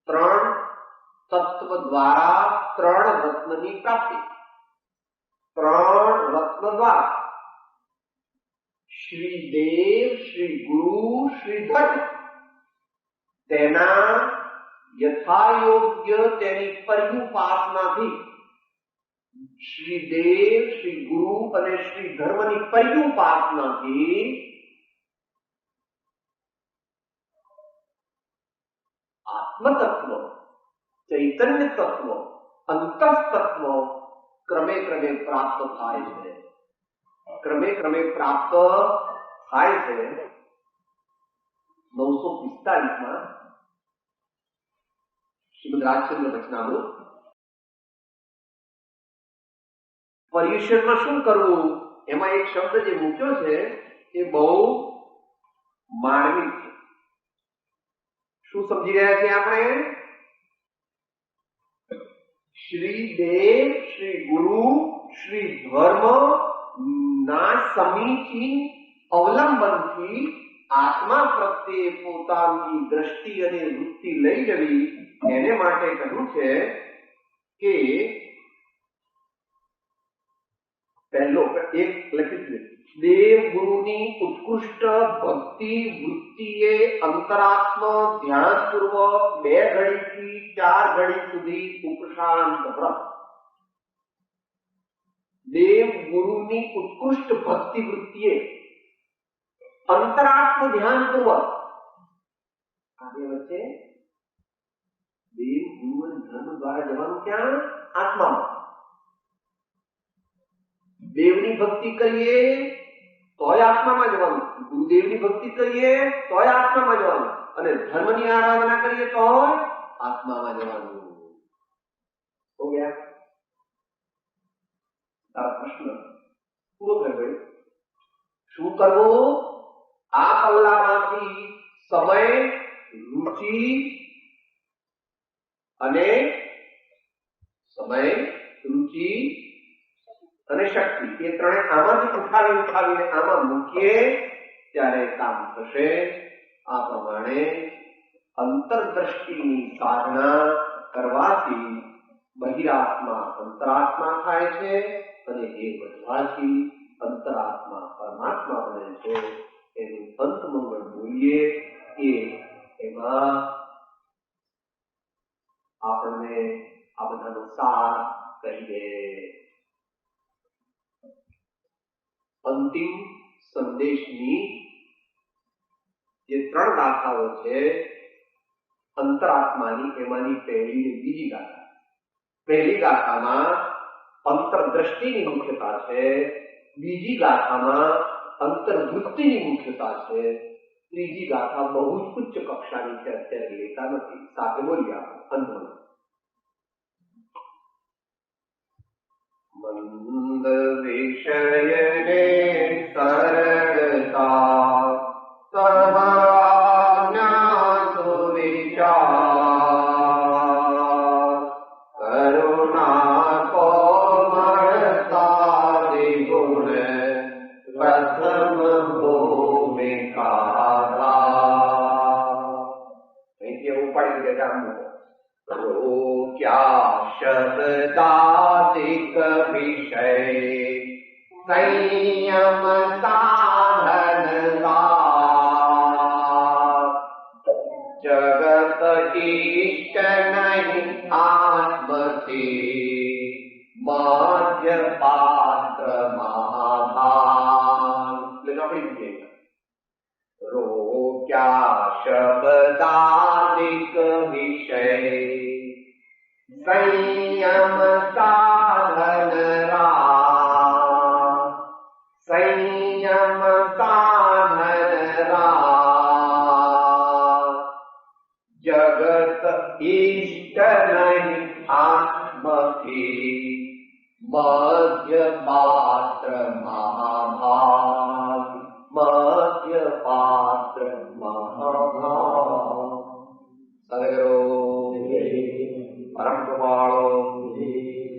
ત્રણ તત્વ દ્વારા ત્રણ રત્નની પ્રાપ્તિ. ત્રણ રત્ન દ્વારા શ્રી દેવ, શ્રી ગુરુ, શ્રી ધર્મ, તેના યથાયોગ્ય તેની પર્યુપાસનાથી શ્રી દેવ, શ્રી ગુરુ અને શ્રી ધર્મની પર્યુપાસનાથી આત્મતત્વ, ચૈતન્ય તત્વ, અંતઃતત્વ ક્રમે ક્રમે પ્રાપ્ત થાય છે. ક્રમે ક્રમે પ્રાપ્ત થાય છે. 945 શ્રીમદ રાજચંદ્ર વચનામૃત. પર્યુષણમાં શું કરવું એમાં એક શબ્દ જે મૂક્યો છે એ બહુ માર્મિક છે. શું સમજી રહ્યા છીએ આપણે? શ્રી દેવ, શ્રી ગુરુ, શ્રી ધર્મ ના સમીચીન અવલંબનથી આત્મા પ્રત્યે પોતાની દ્રષ્ટિ અને વૃત્તિ લઈ જવી, એને માટે કહ્યું છે કે પહેલો એક લખી દેવ ગુરુની ઉત્કૃષ્ટ ભક્તિ વૃત્તિએ અંતરાત્મા ધ્યાનપૂર્વક 2 ઘડીથી 4 ઘડી સુધી ઉપશાંત વ્રત. દેવ ગુરુની ઉત્કૃષ્ટ ભક્તિ વૃત્તિએ અંતરાત્મ ધ્યાનપૂર્વક, આ બે વચ્ચે દેવ ગુરુ અને ધર્મ દ્વારા જવાનું ક્યાં? આત્મામાં. દેવની ભક્તિ કરીએ તોય આત્મામાં જવાનું, ગુરુદેવની ભક્તિ કરીએ તોય આત્મામાં જવાનું અને ધર્મની આરાધના કરીએ તોય આત્મામાં જવાનું. હો ગયા? તારા પ્રશ્ન પૂરો થયો ભાઈ. શું કરવું? આ પલ્લામાંથી સમય, રુચિ અને શક્તિ એ ત્રણે આમાંથી ઉઠાવીને આમાં મૂકીએ ત્યારે કામ થશે. આ પ્રમાણે અંતરદ્રષ્ટિની સાધના કરવાથી બહિરાત્મા અંતરાત્મા થાય છે અને એ વધવાથી અંતરાત્મા પરમાત્મા બને છે. એનું અંત મંગળ બોલીએ એ એમાં આપણને આ બધાનો સાર કહીએ. અંતિમ સંદેશની જે 3 ગાથાઓ છે અંતરાત્માની, એમાંની પહેલી ને બીજી ગાથા. પહેલી ગાથામાં અંતરદ્રષ્ટિની મુખ્યતા છે, બીજી ગાથામાં અંતર્વૃત્તિની મુખ્યતા છે, ત્રીજી ગાથા બહુ જ ઉચ્ચ કક્ષાની છે, અત્યારે લેતા નથી. સાથે બોલીએ આપણે મંદ વિષયને સરળતા સહાના સુવિચાર કરુણા કોમળતા વિગુણ પ્રથમ ભૂમિકા. અહીંથી એવું પડી કે રોક્યા શબ્દાદિક વિષય સંયમ સાધન જગત ઈષ્ટ નહીં આત્મથી મધ્ય પાત્ર મહાભાન. રોક્યા શબ્દાદિક વિષય સંયમ સાધન સંયમ સાધન જગત ઈષ્ટ નહીં આત્મથી મધ્ય પાત્ર મહાભાગ. મધ્ય પાત્ર મહાભાગ. સદગુરુ પરમ કૃપાળો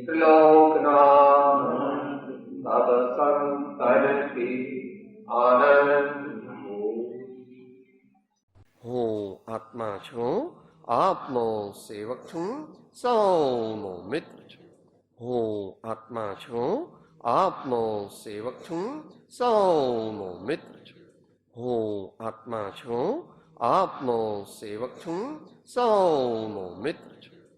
ત્રિલોકના સબ સંતનથી આનંદ. હું આત્મા છું, આપનો સેવક છું, સૌનો મિત્ર છું. હું આત્મા છું, આપનો સેવક છું, સૌનો મિત્ર છું. હું આત્મા છું, આપનો સેવક છું, સૌનો મિત્ર છું.